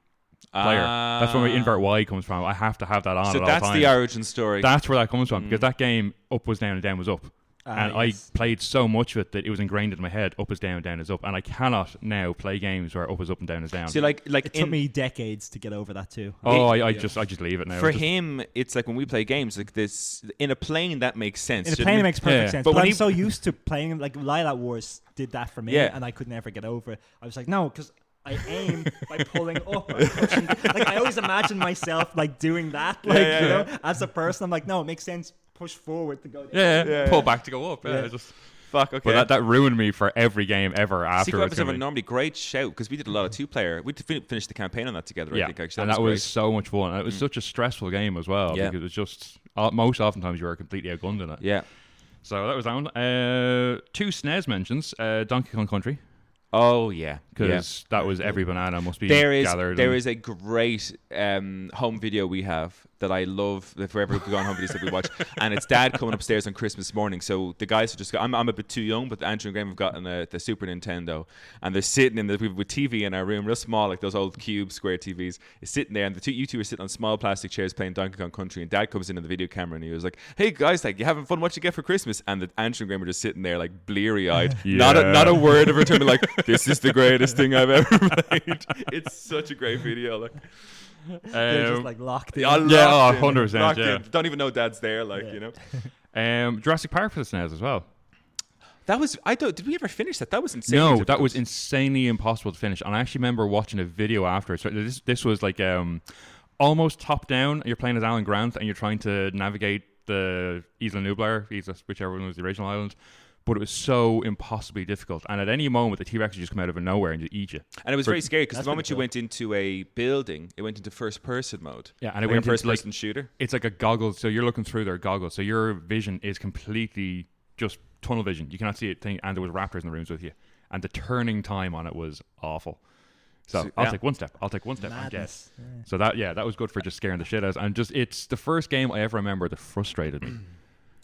player. That's where my invert Y comes from. I have to have that on at all times. So that's the origin story. That's where that comes from because that game up was down and down was up. And I played so much of it that it was ingrained in my head. Up is down, down is up, and I cannot now play games where up is up and down is down. See, like it took me decades to get over that too. I just leave it now. For him, it's like when we play games like this in a plane that makes sense. In a plane, it makes perfect sense. But when I'm so used to playing like Lilac Wars did that for me, and I could never get over it. I was like, no, because I aim by pulling up and pushing. Like I always imagine myself like doing that. Like you know, as a person, I'm like, no, it makes sense. Push forward to go down. Pull back to go up. Yeah, just fuck. Okay, but that ruined me for every game ever after. Secret Weapons are normally great shout because we did a lot of 2-player. We finished the campaign on that together. I think actually, and that was so much fun. And it was such a stressful game as well because it was just most oftentimes you were completely outgunned in it. Yeah. So that was that one. 2 SNES mentions: Donkey Kong Country. Oh yeah, because that was every banana must be gathered. There is a great home video we have that I love. That forever we go on home videos that we watch, and it's Dad coming upstairs on Christmas morning. So the guys are just. I'm a bit too young, but Andrew and Graham have gotten the Super Nintendo, and they're sitting in with TV in our room, real small, like those old cube square TVs. Is sitting there, and you two are sitting on small plastic chairs playing Donkey Kong Country. And Dad comes in the video camera, and he was like, "Hey guys, like you having fun? What you get for Christmas?" And Andrew and Graham are just sitting there, like bleary eyed, not a word of return, like. This is the greatest thing I've ever played. It's such a great video. Like, they're just like locked in. 100%. Yeah. Don't even know Dad's there. Like you know. Jurassic Park for the SNES as well. That was did we ever finish that? That was insane. No, that was insanely impossible to finish. And I actually remember watching a video after. So this was like almost top down. You're playing as Alan Grant and you're trying to navigate the Isla Nublar, whichever one was the original island. But it was so impossibly difficult. And at any moment, the T-Rex would just come out of nowhere and just eat you. And it was very scary because the moment you went into a building, it went into first-person mode. Yeah, and it went into first-person shooter. It's like a goggles. So you're looking through their goggles. So your vision is completely just tunnel vision. You cannot see it. And there was raptors in the rooms with you. And the turning time on it was awful. So I'll take one step. I'm dead. Yeah. So that was good for just scaring the shit out. And it's the first game I ever remember that frustrated me.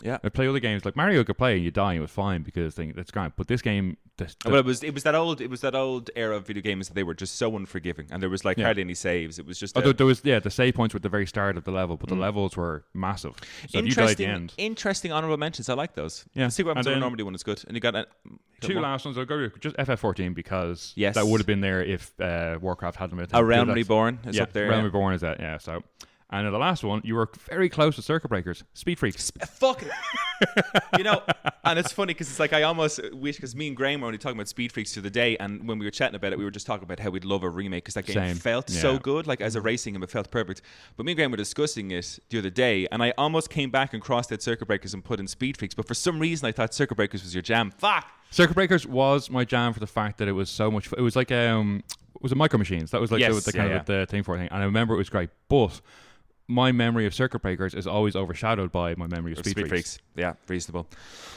Yeah, I play other games like Mario. Could play and you die and it was fine because that's great. But this game, but it was that old era of video games that they were just so unforgiving, and there was like hardly any saves. It was just there was the save points were at the very start of the level, but the levels were massive. So if you died at the end, interesting honorable mentions. I like those. Yeah, the Secret Weapons are normally one is good, and you got 2 last ones. I'll go just FF14 because that would have been there if Warcraft hadn't been. A Realm Reborn is up there. Realm Reborn is that. Yeah, so. And in the last one, you were very close to Circuit Breakers. Speed Freaks. Fucking. And it's funny because it's like I almost wish, because me and Graham were only talking about Speed Freaks the other day, and when we were chatting about it, we were just talking about how we'd love a remake because that game felt so good. Like as a racing game, it felt perfect. But me and Graham were discussing it the other day, and I almost came back and crossed out Circuit Breakers and put in Speed Freaks, but for some reason I thought Circuit Breakers was your jam. Fuck! Circuit Breakers was my jam for the fact that it was so much fun. It was like it was a Micro Machines. That was like the kind of the thing for it. And I remember it was great, but my memory of Circuit Breakers is always overshadowed by my memory of Speed Freaks. Yeah, reasonable.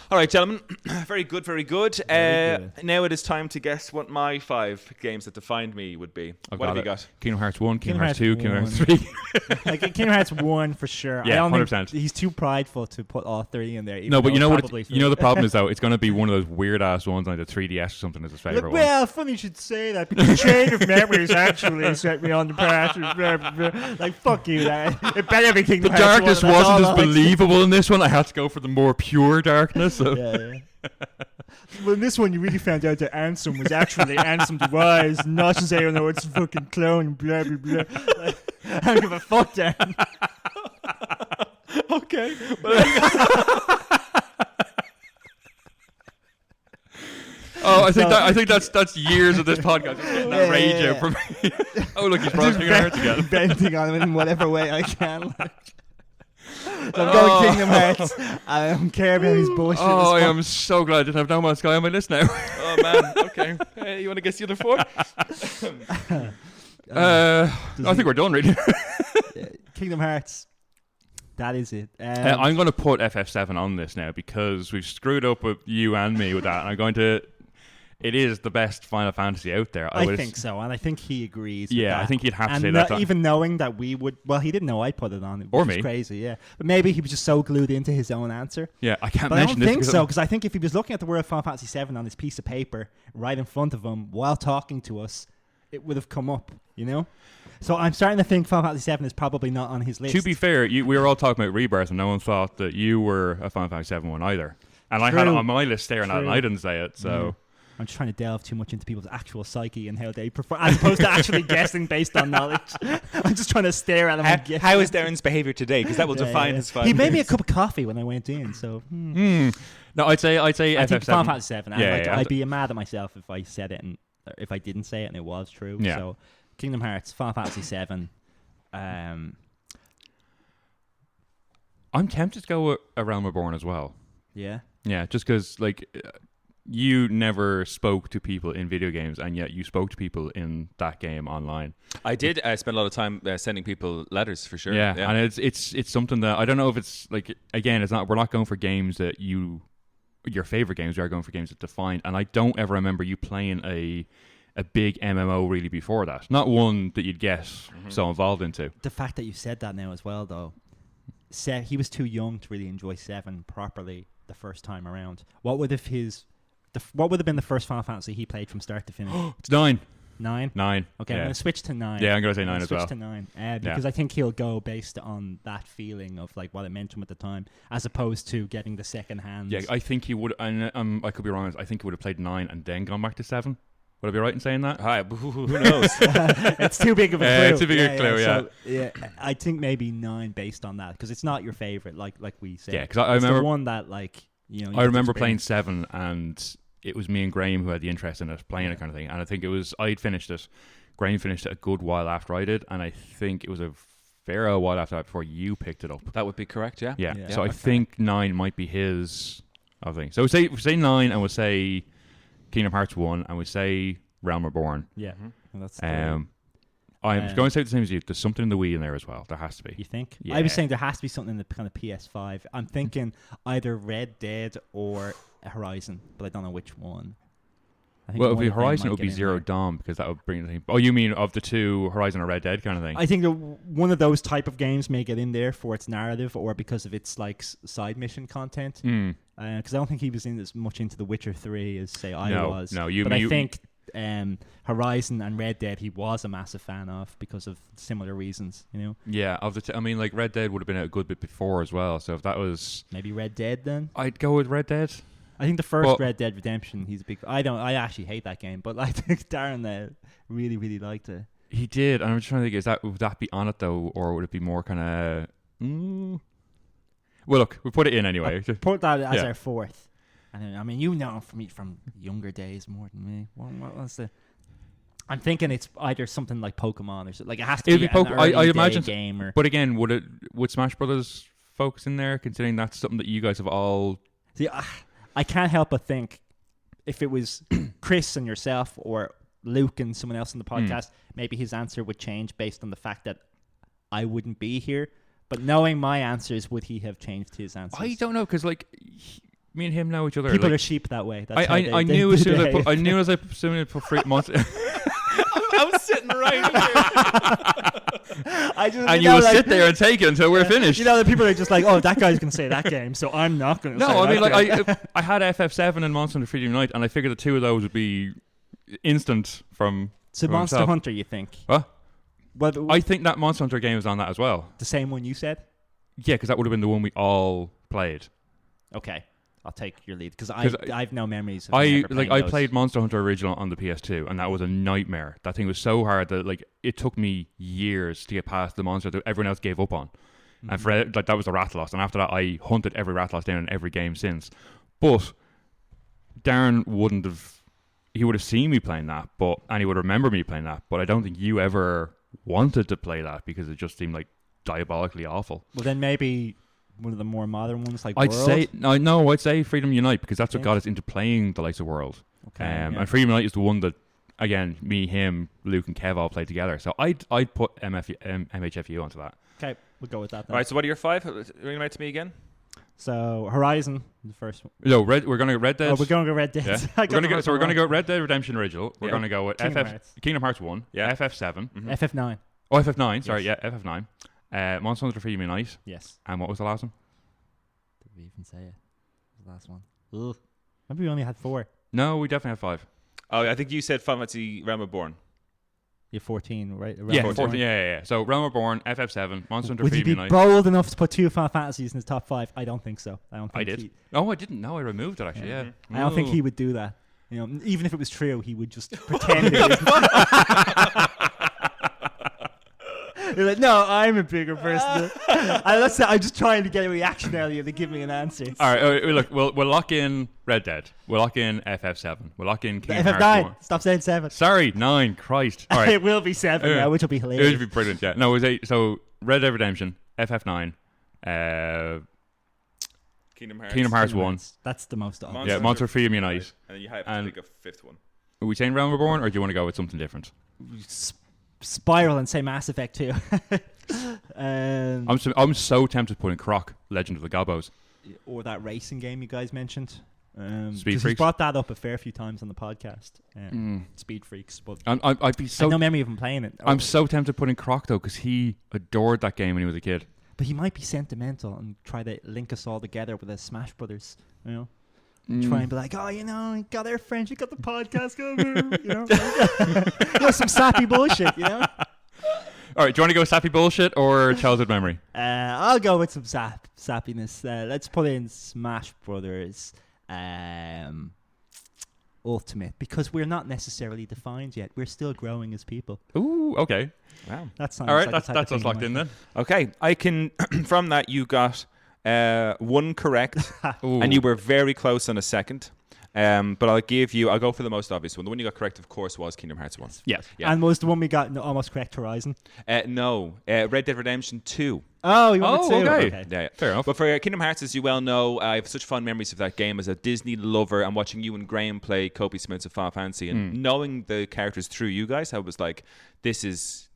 All right, gentlemen. Very good, very good. Now it is time to guess what my 5 games that defined me would be. What have you got? Kingdom Hearts 1, Kingdom Hearts 2, Kingdom Hearts 3. Like Kingdom Hearts 1 for sure. Yeah, I don't 100%. think he's too prideful to put all 3 in there. No, but you know what? The problem is though, it's going to be one of those weird ass ones like the 3DS or something as his favorite one. Well, funny you should say that. The chain of memories actually set me on the path. Like fuck you, it better be Kingdom Hearts 1. The darkness wasn't as believable in this one. I had to go for the more pure darkness. So. Yeah. Well, in this one, you really found out that Ansem was actually Ansem Device, not to say, no, it's a fucking clone, blah, blah, blah. Like, I don't give a fuck, Dan. Okay. I think that's years of this podcast. Just getting that rage out from me. Oh, look, he's brought Kingdom Hearts again. Venting on him in whatever way I can. So I'm going Kingdom Hearts. I don't care about his bullshit. Oh, I am so glad I didn't have No Man's Sky on my list now. Oh, man. Okay. Hey, you want to guess the other 4? I think we're done, really. Kingdom Hearts. That is it. I'm going to put FF7 on this now because we've screwed up with you and me with that. And I'm going to... It is the best Final Fantasy out there. I think so, and I think he agrees. Yeah, with that. I think he'd have to say that. Even knowing that we would, well, he didn't know I put it on, which or was me. Crazy. Yeah, but maybe he was just so glued into his own answer. Yeah, I can't but mention this. I don't think so, because I think if he was looking at the word Final Fantasy 7 on this piece of paper right in front of him while talking to us, it would have come up. You know. So I'm starting to think Final Fantasy 7 is probably not on his list. To be fair, we were all talking about Rebirth, and no one thought that you were a Final Fantasy 7 one either. And I had it on my list staring at it, and I didn't say it. So. I'm just trying to delve too much into people's actual psyche and how they prefer, as opposed to actually guessing based on knowledge. I'm just trying to stare at him and guess. How is Darren's behaviour today? Because that will define his 5 He made me a cup of coffee when I went in, so... No, I'd say I FF7. think Final Fantasy 7. I'd be mad at myself if I said it and if I didn't say it and it was true. Yeah. So Kingdom Hearts, Final Fantasy 7. I'm tempted to go with A Realm Reborn as well. Yeah. Yeah, just because like you never spoke to people in video games, and yet you spoke to people in that game online. I did spend a lot of time sending people letters for sure. Yeah, and it's something that I don't know if it's like, again, it's not, we're not going for games that your favorite games. We are going for games that define. And I don't ever remember you playing a big MMO really before that. Not one that you'd get so involved into. The fact that you said that now as well, though, he was too young to really enjoy 7 properly the first time around. What would have been the first Final Fantasy he played from start to finish? It's 9. 9? 9. Okay, yeah. I'm going to switch to 9. Yeah, I'm going to say 9 as well. Switch to 9 because I think he'll go based on that feeling of like what it meant to him at the time, as opposed to getting the second hand. Yeah, I think he would, and I could be wrong, I think he would have played 9 and then gone back to 7. Would I be right in saying that? Hi, who knows? It's too big of a clue. It's too big a clue, yeah. So, yeah, I think maybe 9 based on that, because it's not your favorite, like we said. Yeah, because I remember the one that like I remember playing 7, and it was me and Graham who had the interest in it, playing it kind of thing. And I think I'd finished it. Graham finished it a good while after I did, and I think it was a fair while after that before you picked it up. That would be correct, yeah. Yeah. So I think 9 might be his thing. So we say 9, and we'll say Kingdom Hearts 1, and we say Realm Reborn. Yeah. Well, that's I'm going to say the same as you. There's something in the Wii in there as well. There has to be. You think? Yeah. I was saying there has to be something in the kind of PS5. I'm thinking either Red Dead or Horizon, but I don't know which one. I think Well, if it be Horizon, it would be Zero Dawn, because that would bring the thing. Oh, you mean of the two, Horizon or Red Dead kind of thing? I think one of those type of games may get in there for its narrative or because of its like side mission content. Because I don't think he was in as much into The Witcher 3 as say I was. No, but I think Horizon and Red Dead he was a massive fan of because of similar reasons, you know. Yeah, of the I mean, like Red Dead would have been out a good bit before as well. So if that was maybe Red Dead, then I'd go with Red Dead. I think the first Red Dead Redemption, he's a big. I actually hate that game, but I think Darren really, really liked it. He did, and I'm just trying to think: would that be on it though, or would it be more kind of? Well, look, we put it in anyway. I'll put that as our fourth. And I mean, you know, from younger days more than me. What was the? I'm thinking it's either something like Pokemon or something. Like it has to be an early day game. Or, but again, would Smash Brothers focus in there, considering that's something that you guys have all? See, I can't help but think if it was Chris and yourself or Luke and someone else in the podcast, maybe his answer would change based on the fact that I wouldn't be here. But knowing my answers, would he have changed his answers? I don't know, because like me and him know each other. People are sheep that way. That's I knew as soon as I put free months. I was sitting right here. And you will sit there and take it until we're finished. You know, the people are just like, oh, that guy's going to say that game, so I'm not going to say that. No, I mean, like, I had FF7 and Monster Hunter Freedom Unite, and I figured the two of those would be instant from. So Monster himself. Hunter, you think? What? Well, I think that Monster Hunter game is on that as well. The same one you said? Yeah, because that would have been the one we all played. Okay. I'll take your lead because I've no memories of I played Monster Hunter Original on the PS2, and that was a nightmare. That thing was so hard that like it took me years to get past the monster that everyone else gave up on. And for like that was the Rathalos, and after that I hunted every Rathalos down in every game since. But Darren wouldn't have. He would have seen me playing that, and he would remember me playing that. But I don't think you ever wanted to play that because it just seemed like diabolically awful. Well, then maybe one of the more modern ones, like I'd World? say Freedom Unite, because that's what got us into playing the likes of World. Okay, and Freedom Unite is the one that, again, me, him, Luke, and Kev all played together. So I'd put MHFU onto that. Okay, we'll go with that then. All right, so what are your 5? Ring them out to me again. So Horizon, the first one. No, we're going to go Red Dead. Oh, we're going to go Red Dead. Yeah. we're going to go Red Dead Redemption Original. We're going to go with Kingdom Hearts 1, FF7. FF9. Oh, FF9, sorry, FF9. Monster Hunter Freedom Unite. Yes. And what was the last one? Did we even say it? The last one. Ugh. Maybe we only had 4. No, we definitely had 5. Oh, I think you said Final Fantasy Realm Reborn. You're 14, right? Yeah, 14. Yeah. So Realm Reborn, FF7, Monster Hunter Freedom Unite. Would you be bold enough to put 2 Final Fantasies in his top 5? I don't think so. I did. I didn't know. I removed it actually. Yeah. I don't think he would do that. You know, even if it was true, he would just pretend it is. You're like, no, I'm a bigger person. I'm just trying to get a reaction out of you to give me an answer. All right, look, we'll lock in Red Dead. We'll lock in FF7. We'll lock in Kingdom Hearts 9. 1. Stop saying 7. Sorry, 9. Christ. All right. It will be 7 now, which will be hilarious. It would be brilliant, yeah. No, it was 8. So, Red Dead Redemption, FF9, Kingdom Hearts 1. That's the most obvious. Yeah, Monster Freedom Unite. Right. And then you have to pick a fifth one. Are we saying Realm Reborn, or do you want to go with something different? Spiral and say Mass Effect 2. I'm so tempted to put in Croc, Legend of the Gobos. Or that racing game you guys mentioned. Speed Freaks. We brought that up a fair few times on the podcast. Speed Freaks. But I'd be so. I have no memory of him playing it. I'm so tempted to put in Croc though, because he adored that game when he was a kid. But he might be sentimental and try to link us all together with a Smash Brothers. You know. Try and be like, oh, you know, we got our friends, we got the podcast going, you know, some sappy bullshit, you know. All right, do you want to go sappy bullshit or childhood memory? I'll go with some sappiness. Let's put in Smash Brothers Ultimate, because we're not necessarily defined yet. We're still growing as people. Ooh, okay. Wow. That's all right. That's us locked in then. Okay, I can. From that, you got. One correct, and you were very close on a second. But I'll go for the most obvious one. The one you got correct, of course, was Kingdom Hearts 1. Yes. Yeah. And was the one we got almost correct Horizon? No, Red Dead Redemption 2. Oh, you went with 2? Okay. Yeah. Fair enough. But for Kingdom Hearts, as you well know, I have such fond memories of that game as a Disney lover, and watching you and Graham play copious amounts of Final Fantasy, and knowing the characters through you guys, I was like, this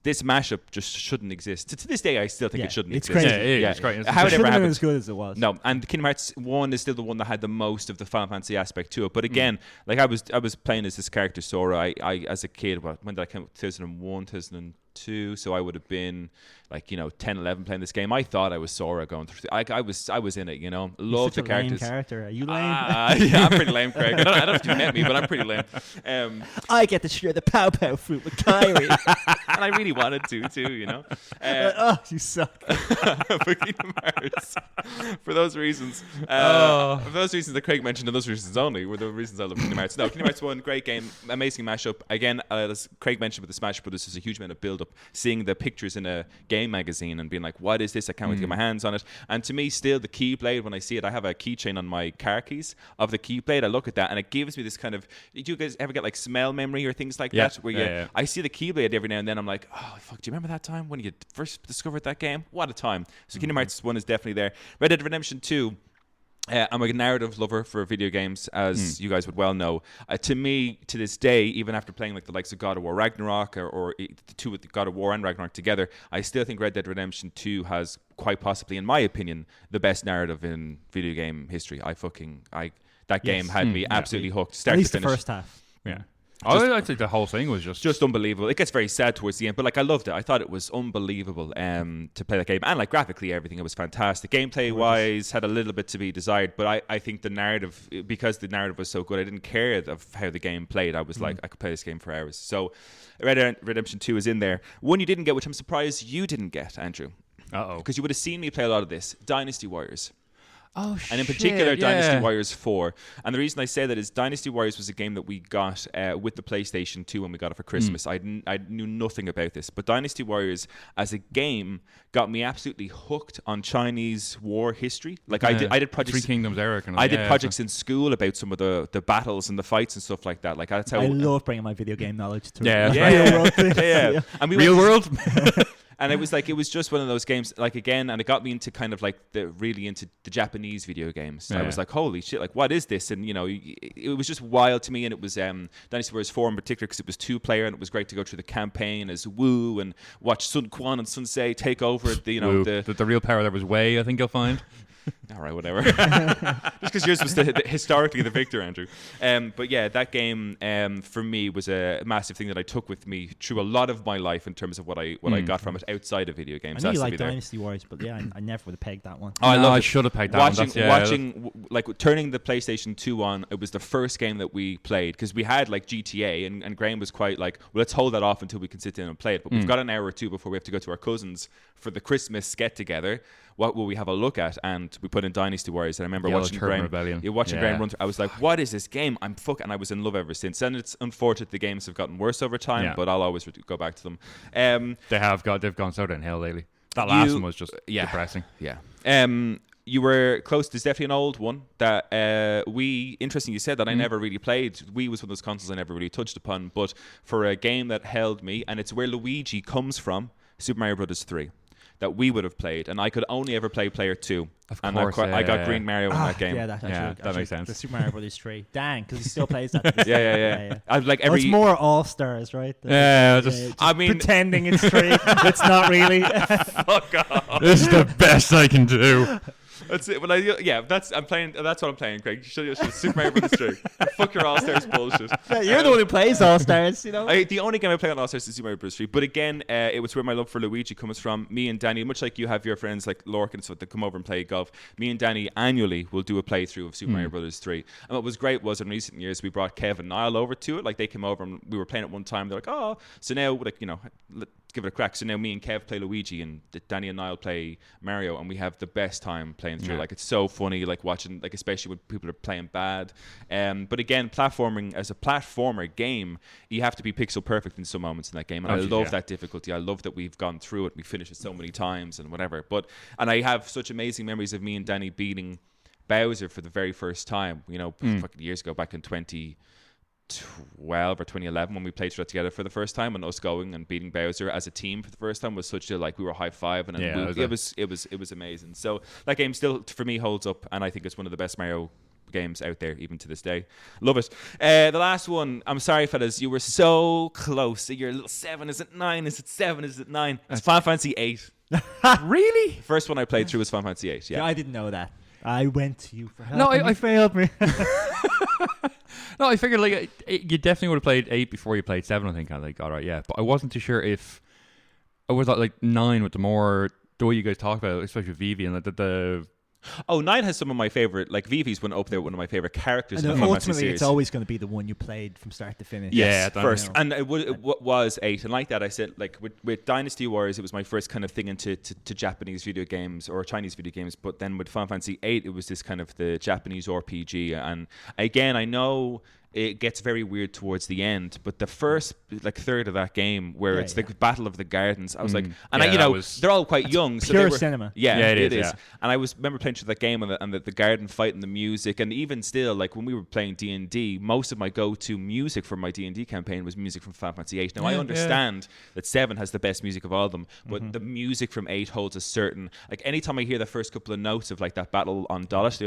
mashup just shouldn't exist. To this day, I still think it shouldn't it's exist. Crazy. Yeah, it's great. How it ever happened as good as it was. No, and Kingdom Hearts 1 is still the one that had the most of the Final Fantasy aspect to it. But again, like I was playing as this character Sora. I as a kid, when did I come? 2001, 2002. So I would have been like 10, 11 playing this game. I thought I was Sora going through. I was in it. Loved the characters. Lame character. Are you lame? Yeah, I'm pretty lame, Craig. I don't know if you met me, but I'm pretty lame. I get to share the pow pow fruit with Kyrie, and I really wanted to too. Oh, you suck. For Kingdom Hearts, for those reasons, that Craig mentioned, and those reasons only were the reasons I love Kingdom Hearts. No, Kingdom Hearts 1, great game, amazing mashup. Again, as Craig mentioned with the Smash Brothers, there's a huge amount of build up. Seeing the pictures in a game magazine and being like, what is this? I can't wait to get my hands on it. And to me, still the Keyblade, when I see it, I have a keychain on my car keys of the Keyblade. I look at that and it gives me this kind of. Do you guys ever get like smell memory or things like that? Where I see the Keyblade every now and then. I'm like, oh fuck, do you remember that time when you first discovered that game? What a time. So Kingdom Hearts 1 is definitely there. Red Dead Redemption 2. I'm a narrative lover for video games, as you guys would well know. To me, to this day, even after playing like the likes of God of War Ragnarok or the two with God of War and Ragnarok together, I still think Red Dead Redemption 2 has quite possibly, in my opinion, the best narrative in video game history. That game had me absolutely hooked, start At least to finish. The first half. Yeah. I think the whole thing was just unbelievable. It gets very sad towards the end, but like I loved it. I thought it was unbelievable to play that game, and like graphically, everything, it was fantastic. Gameplay wise, had a little bit to be desired, but I think the narrative, because the narrative was so good, I didn't care of how the game played. I was like, I could play this game for hours. So Red Dead Redemption 2 is in there. One you didn't get, which I'm surprised you didn't get, Andrew. Because you would have seen me play a lot of this. Dynasty Warriors. Oh, shit. And in particular, Dynasty Warriors 4. And the reason I say that is Dynasty Warriors was a game that we got with the PlayStation 2 when we got it for Christmas. I knew nothing about this. But Dynasty Warriors as a game got me absolutely hooked on Chinese war history. Like I did projects. Three Kingdoms era. I did projects in school about some of the battles and the fights and stuff like that. Like that's how I love bringing my video game knowledge to real world things. Yeah. And real world. And it was just one of those games, like, again, and it got me into kind of like really into the Japanese video games. I was like, holy shit, like, what is this? And, it was just wild to me. And it was Dynasty Warriors 4 in particular, because it was 2-player, and it was great to go through the campaign as Wu and watch Sun Quan and Sun Ce take over the real power there was Wei, I think you'll find. All right, whatever. Just because yours was historically the victor, Andrew. But yeah, that game for me was a massive thing that I took with me through a lot of my life in terms of what I got from it outside of video games. I know you like Dynasty Warriors, but yeah, I never would have pegged that one. Oh, I should have pegged that one. Watching, like, turning the PlayStation 2 on, it was the first game that we played, because we had like GTA, and Graham was quite like, well, let's hold that off until we can sit down and play it. But we've got an hour or two before we have to go to our cousins for the Christmas get together. what will we have a look at? And we put in Dynasty Warriors, and I remember watching Turban Graham, Rebellion. Graham run through. I was like, what is this game? And I was in love ever since. And it's unfortunate the games have gotten worse over time, but I'll always go back to them. They've gone so downhill lately. That last one was just depressing. Yeah. You were close. There's definitely an old one that interesting you said that I never really played. Wii was one of those consoles I never really touched upon, but for a game that held me, and it's where Luigi comes from, Super Mario Brothers 3, that we would have played, and I could only ever play player 2. Of course, I got Green Mario in that game. Yeah, that makes sense. The Super Mario Brothers 3. Dang, because he still plays that. Yeah. I'd like every. It's more All Stars, right? I mean, pretending it's 3. It's not really. Fuck off. This is the best I can do. That's it. Well, that's what I'm playing, Craig. You should Super Mario Brothers 3. Fuck your All Stars bullshit. Yeah, you're the one who plays All Stars, you know. The only game I play on All Stars is Super Mario Brothers 3. But again, it was where my love for Luigi comes from. Me and Danny, much like you have your friends like Lorcan and stuff that come over and play golf, me and Danny annually will do a playthrough of Super Mario Brothers 3. And what was great was in recent years we brought Kev and Niall over to it. Like they came over and we were playing it one time. They're like, oh, so now give it a crack. So now me and Kev play Luigi and Danny and Niall play Mario, and we have the best time playing through. Like it's so funny, like watching, like especially when people are playing bad. But again, platforming as a platformer game, you have to be pixel perfect in some moments in that game, and I love that difficulty. I love that we've gone through it. We finished it so many times and whatever. And I have such amazing memories of me and Danny beating Bowser for the very first time. Fucking years ago, back in 2012 or 2011 when we played that together for the first time, and us going and beating Bowser as a team for the first time was such a we were high-fiving, and it was amazing. So that game still for me holds up, and I think it's one of the best Mario games out there even to this day. Love it. The last one, I'm sorry fellas, you were so close. You're a little 7. Is it 9? Is it 7? Is it 9? It's Final Fantasy 8. Really? First one I played through was Final Fantasy 8. Yeah, I didn't know that. I went to you for help. No, I failed me. No, I figured you definitely would have played 8 before you played 7. I think I all right, yeah. But I wasn't too sure if I was like 9 with the way you guys talk about it, especially Vivi and the. 9 has some of my favorite, like Vivi's one up there, one of my favorite characters. And in the ultimately, series. It's always going to be the one you played from start to finish. Yes, first, and it was 8, and like that, I said, like with Dynasty Warriors, it was my first kind of thing into Japanese video games or Chinese video games. But then with Final Fantasy 8, it was this kind of the Japanese RPG, and again, I know it gets very weird towards the end, but the first third of that game where it's the Battle of the Gardens, I was like, and they're all quite young, so pure they were, cinema. Yeah, it is. Yeah. And I remember playing through that game and the garden fight and the music, and even still, like when we were playing D&D, most of my go-to music for my D&D campaign was music from Final Fantasy 8. Now I understand that 7 has the best music of all of them, but the music from 8 holds a certain, like anytime I hear the first couple of notes of like that battle on Dalash,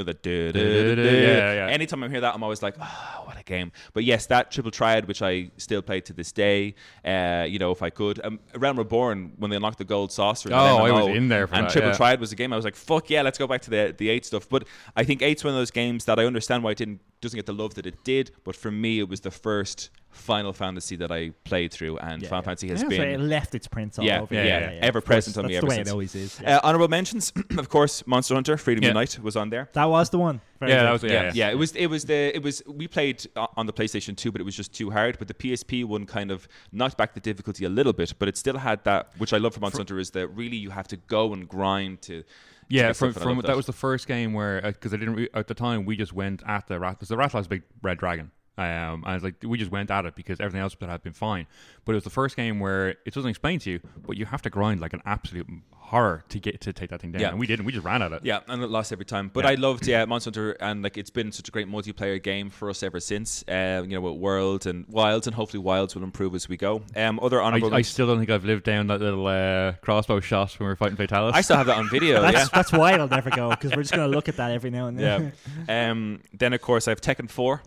anytime I hear that, I'm always like, oh, what a game. But yes, that Triple Triad, which I still play to this day, if I could. Realm Reborn, when they unlocked the gold saucer. I was in there for and that. Triple Triad was a game I was like, fuck yeah, let's go back to the 8 stuff. But I think 8's one of those games that I understand why it doesn't get the love that it did. But for me, it was the first Final Fantasy that I played through, and Final Fantasy has been it left its prints all over. Ever present on me ever since. That's the way it always is. Honorable mentions, of course, Monster Hunter: Freedom Unite was on there. That was the one. That was It was. We played on the PlayStation 2, but it was just too hard. But the PSP one kind of knocked back the difficulty a little bit, but it still had that, which I love from Monster Hunter, is that really you have to go and grind to. Yeah, from that was the first game where because I didn't at the time we just went at the rat. Because the rat was a big red dragon. And it's like we just went at it because everything else had been fine. But it was the first game where it doesn't explain to you, but you have to grind like an absolute horror to take that thing down. And we didn't. We just ran at it. Yeah, and it lost every time. But I loved Monster Hunter, and like it's been such a great multiplayer game for us ever since. With World and Wilds, and hopefully Wilds will improve as we go. Other honorable. I still don't think I've lived down that little crossbow shot when we were fighting Fatalis. I still have that on video. That's why it'll never go, because we're just going to look at that every now and then. Yeah. Then of course I have Tekken 4.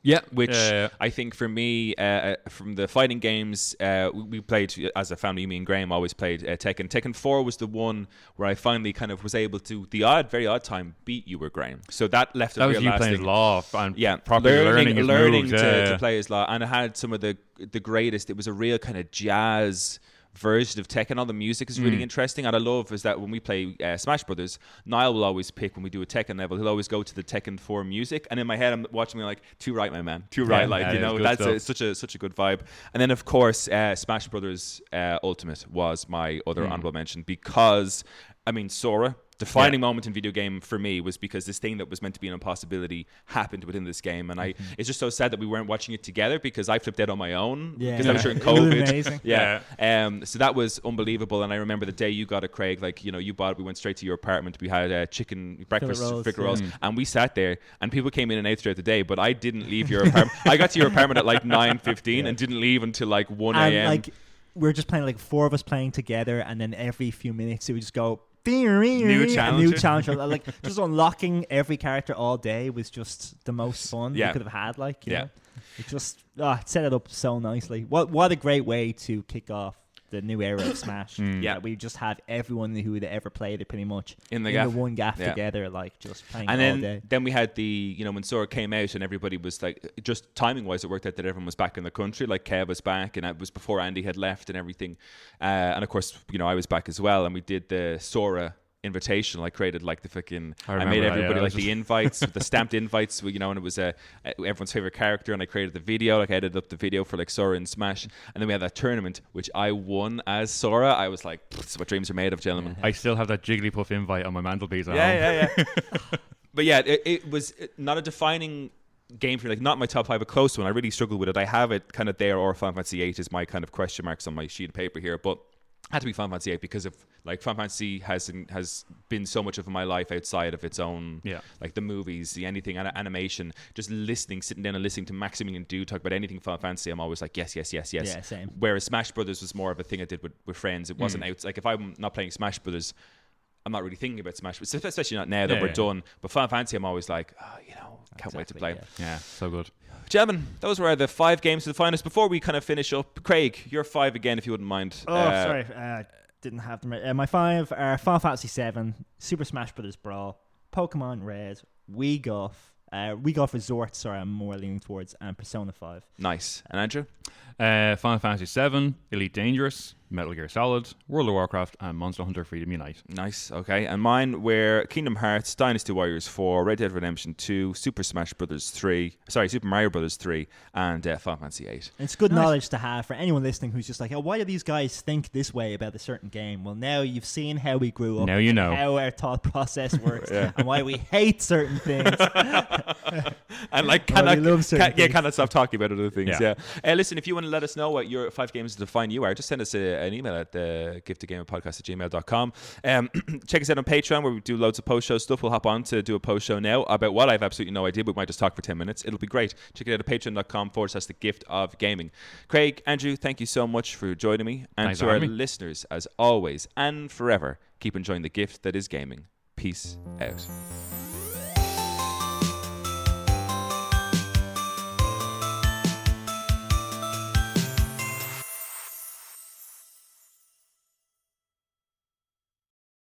Yeah, which I think for me, from the fighting games, we played as a family. Me and Graham always played Tekken. Tekken 4 was the one where I finally kind of was able to, very odd time, beat you or Graham. So that left a real lasting. That was you playing as Law and properly learning moves, to play as Law, and it had some of the greatest. It was a real kind of jazz version of Tekken. All the music is really interesting, and I love is that when we play Smash Brothers, Niall will always pick, when we do a Tekken level, he'll always go to the Tekken 4 music, and in my head I'm watching me like, too right, my man, too right, that's such a good vibe. And then of course Smash Brothers Ultimate was my other honorable mention, because I mean, Sora. Defining moment in video game for me was because this thing that was meant to be an impossibility happened within this game, and it's just so sad that we weren't watching it together because I flipped out on my own because I was during COVID. It was amazing. So that was unbelievable, and I remember the day you got it, Craig. Like, you know, you bought it. We went straight to your apartment. We had chicken breakfast, fritter rolls, and we sat there, and people came in and out throughout the day. But I didn't leave your apartment. I got to your apartment at like 9:15 and didn't leave until like 1 a.m. Like, we were just playing, like 4 of us playing together, and then every few minutes it would just go. New challenge. Like, just unlocking every character all day was just the most fun you could have had. Like, you know, it just it set it up so nicely. What a great way to kick off the new era of Smash. We just have everyone who had ever played it pretty much in the one gaff together, like just playing and all day. Then we had the, you know, when Sora came out and everybody was like, just timing wise, it worked out that everyone was back in the country. Like Kev was back, and it was before Andy had left and everything. And of course, you know, I was back as well, and we did the Sora Invitational. I created like the fucking. I made everybody like the invites, the stamped invites. You know, and it was everyone's favorite character. And I created the video. Like I edited up the video for like Sora in Smash. And then we had that tournament, which I won as Sora. I was like, "This is what dreams are made of, gentlemen." I still have that Jigglypuff invite on my mantelpiece. Yeah. But yeah, it was not a defining game for me, like not my top 5, a close one. I really struggled with it. I have it kind of there, or Final Fantasy 8 is my kind of question marks on my sheet of paper here, but had to be Final Fantasy 8 because of like Final Fantasy has been so much of my life outside of its own, like the movies, the anything animation, just sitting down and listening to Maximilian Do talk about anything Final Fantasy. I'm always like yes. Yeah, same. Whereas Smash Brothers was more of a thing I did with friends. It wasn't out, like if I'm not playing Smash Brothers, I'm not really thinking about Smash, especially not now that we're done. But Final Fantasy, I'm always like, can't wait to play. Yeah, so good. Gentlemen, those were the 5 games to the finals. Before we kind of finish up, Craig, your 5 again, if you wouldn't mind. Sorry, didn't have them right. My 5 are Final Fantasy 7, Super Smash Bros. Brawl, Pokemon Red, Wii Golf Resort, I'm more leaning towards, and Persona 5. Nice. And Andrew? Final Fantasy 7, Elite Dangerous, Metal Gear Solid, World of Warcraft, and Monster Hunter Freedom Unite. Nice, okay. And mine were Kingdom Hearts, Dynasty Warriors 4, Red Dead Redemption 2, Super Mario Brothers 3, and Final Fantasy 8. It's good knowledge to have for anyone listening who's just like, why do these guys think this way about a certain game? Well, now you've seen how we grew up, now you know how our thought process works, and why we hate certain things. And like, cannot stop talking about other things. Listen, if you want to let us know what your 5 games to define you are, just send us an email at giftagamerpodcast@gmail.com. Check us out on Patreon, where we do loads of post-show stuff. We'll hop on to do a post-show now about what I have absolutely no idea, but we might just talk for 10 minutes. It'll be great. Check it out at patreon.com/the gift of gaming. Craig, Andrew, thank you so much for joining me. And to our listeners, as always and forever, keep enjoying the gift that is gaming. Peace out.